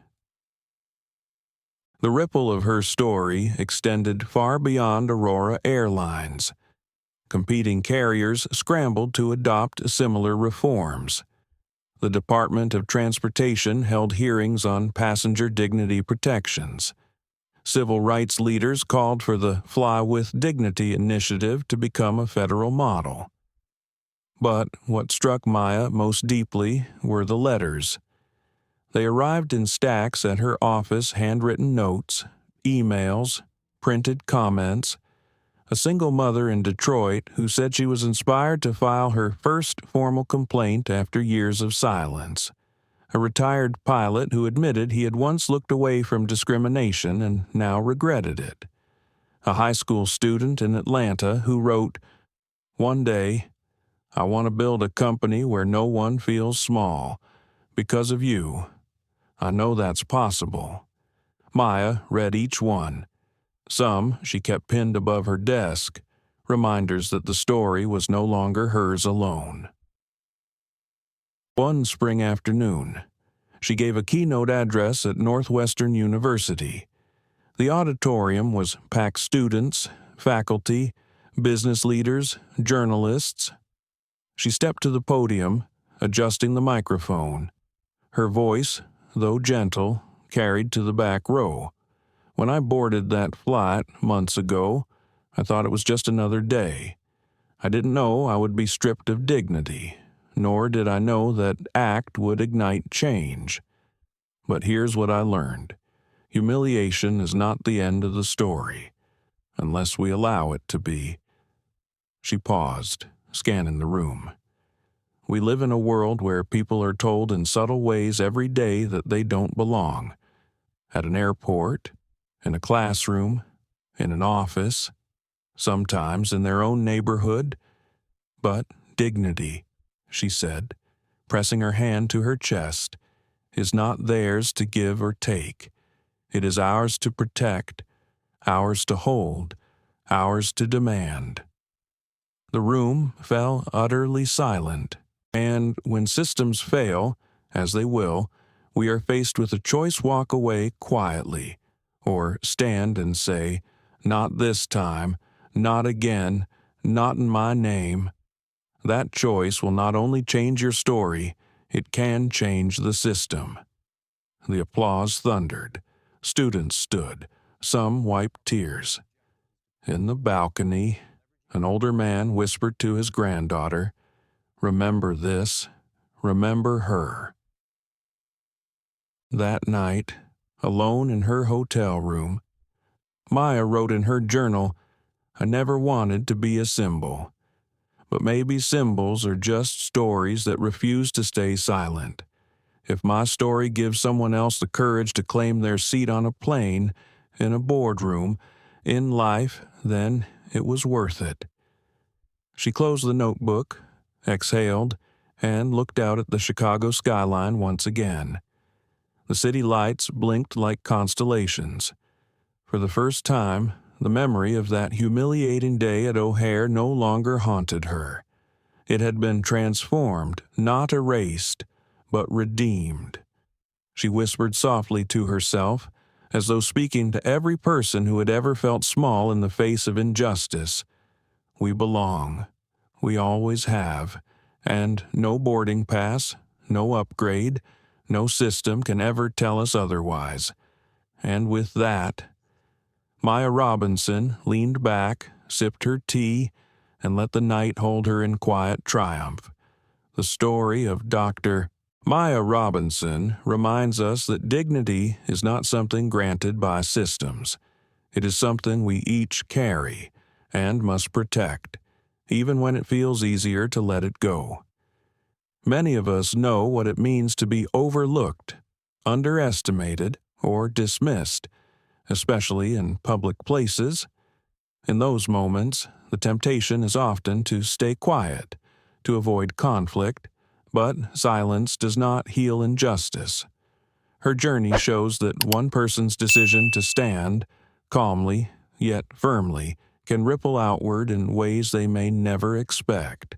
The ripple of her story extended far beyond Aurora Airlines. Competing carriers scrambled to adopt similar reforms. The Department of Transportation held hearings on passenger dignity protections. Civil rights leaders called for the Fly with Dignity initiative to become a federal model. But what struck Maya most deeply were the letters. They arrived in stacks at her office, handwritten notes, emails, printed comments. A single mother in Detroit who said she was inspired to file her first formal complaint after years of silence. a retired pilot who admitted he had once looked away from discrimination and now regretted it. A high school student in Atlanta who wrote, "One day, I want to build a company where no one feels small. Because of you, I know that's possible." Maya read each one. Some she kept pinned above her desk, reminders that the story was no longer hers alone. One spring afternoon, she gave a keynote address at Northwestern University. The auditorium was packed students, faculty, business leaders, journalists. She stepped to the podium, adjusting the microphone. Her voice, though gentle, carried to the back row. "When I boarded that flight months ago, I thought it was just another day. I didn't know I would be stripped of dignity, nor did I know that ACT would ignite change. But here's what I learned. Humiliation is not the end of the story, unless we allow it to be." She paused, scanning the room. We live in a world where people are told in subtle ways every day that they don't belong. At an airport, in a classroom, in an office, sometimes in their own neighborhood. But dignity, she said, pressing her hand to her chest, is not theirs to give or take. It is ours to protect, ours to hold, ours to demand. The room fell utterly silent, and when systems fail, as they will, we are faced with a choice: walk away quietly, or stand and say, "Not this time, not again, not in my name." That choice will not only change your story, it can change the system. The applause thundered. Students stood. Some wiped tears. In the balcony, an older man whispered to his granddaughter, "Remember this. Remember her." That night, alone in her hotel room, Maya wrote in her journal, "I never wanted to be a symbol. But maybe symbols are just stories that refuse to stay silent. If my story gives someone else the courage to claim their seat on a plane, in a boardroom, in life, then it was worth it." She closed the notebook, exhaled, and looked out at the Chicago skyline once again. The city lights blinked like constellations. For the first time, the memory of that humiliating day at O'Hare no longer haunted her. It had been transformed, not erased, but redeemed. She whispered softly to herself, as though speaking to every person who had ever felt small in the face of injustice. "We belong. We always have. And no boarding pass, no upgrade, no system can ever tell us otherwise." And with that, Maya Robinson leaned back, sipped her tea, and let the night hold her in quiet triumph. The story of Dr. Maya Robinson reminds us that dignity is not something granted by systems. It is something we each carry and must protect, even when it feels easier to let it go. Many of us know what it means to be overlooked, underestimated, or dismissed, especially in public places. In those moments, the temptation is often to stay quiet, to avoid conflict, but silence does not heal injustice. Her journey shows that one person's decision to stand, calmly yet firmly, can ripple outward in ways they may never expect.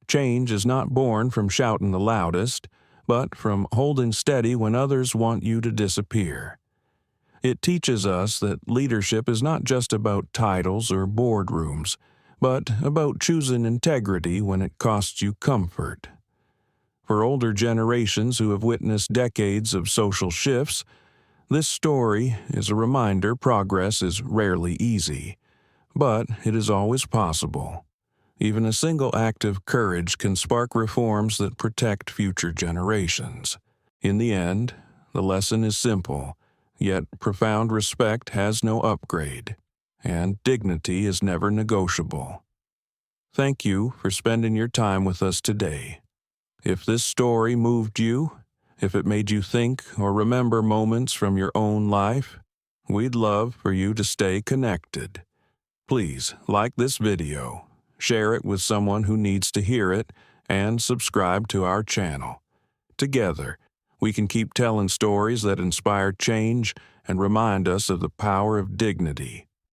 Change is not born from shouting the loudest, but from holding steady when others want you to disappear. It teaches us that leadership is not just about titles or boardrooms, but about choosing integrity when it costs you comfort. For older generations who have witnessed decades of social shifts, this story is a reminder progress is rarely easy, but it is always possible. Even a single act of courage can spark reforms that protect future generations. In the end, the lesson is simple, yet profound: respect has no upgrade, and dignity is never negotiable. Thank you for spending your time with us today. If this story moved you, If it made you think or remember moments from your own life, we'd love for you to stay connected. Please like this video, share it with someone who needs to hear it, and subscribe to our channel. Together, we can keep telling stories that inspire change and remind us of the power of dignity.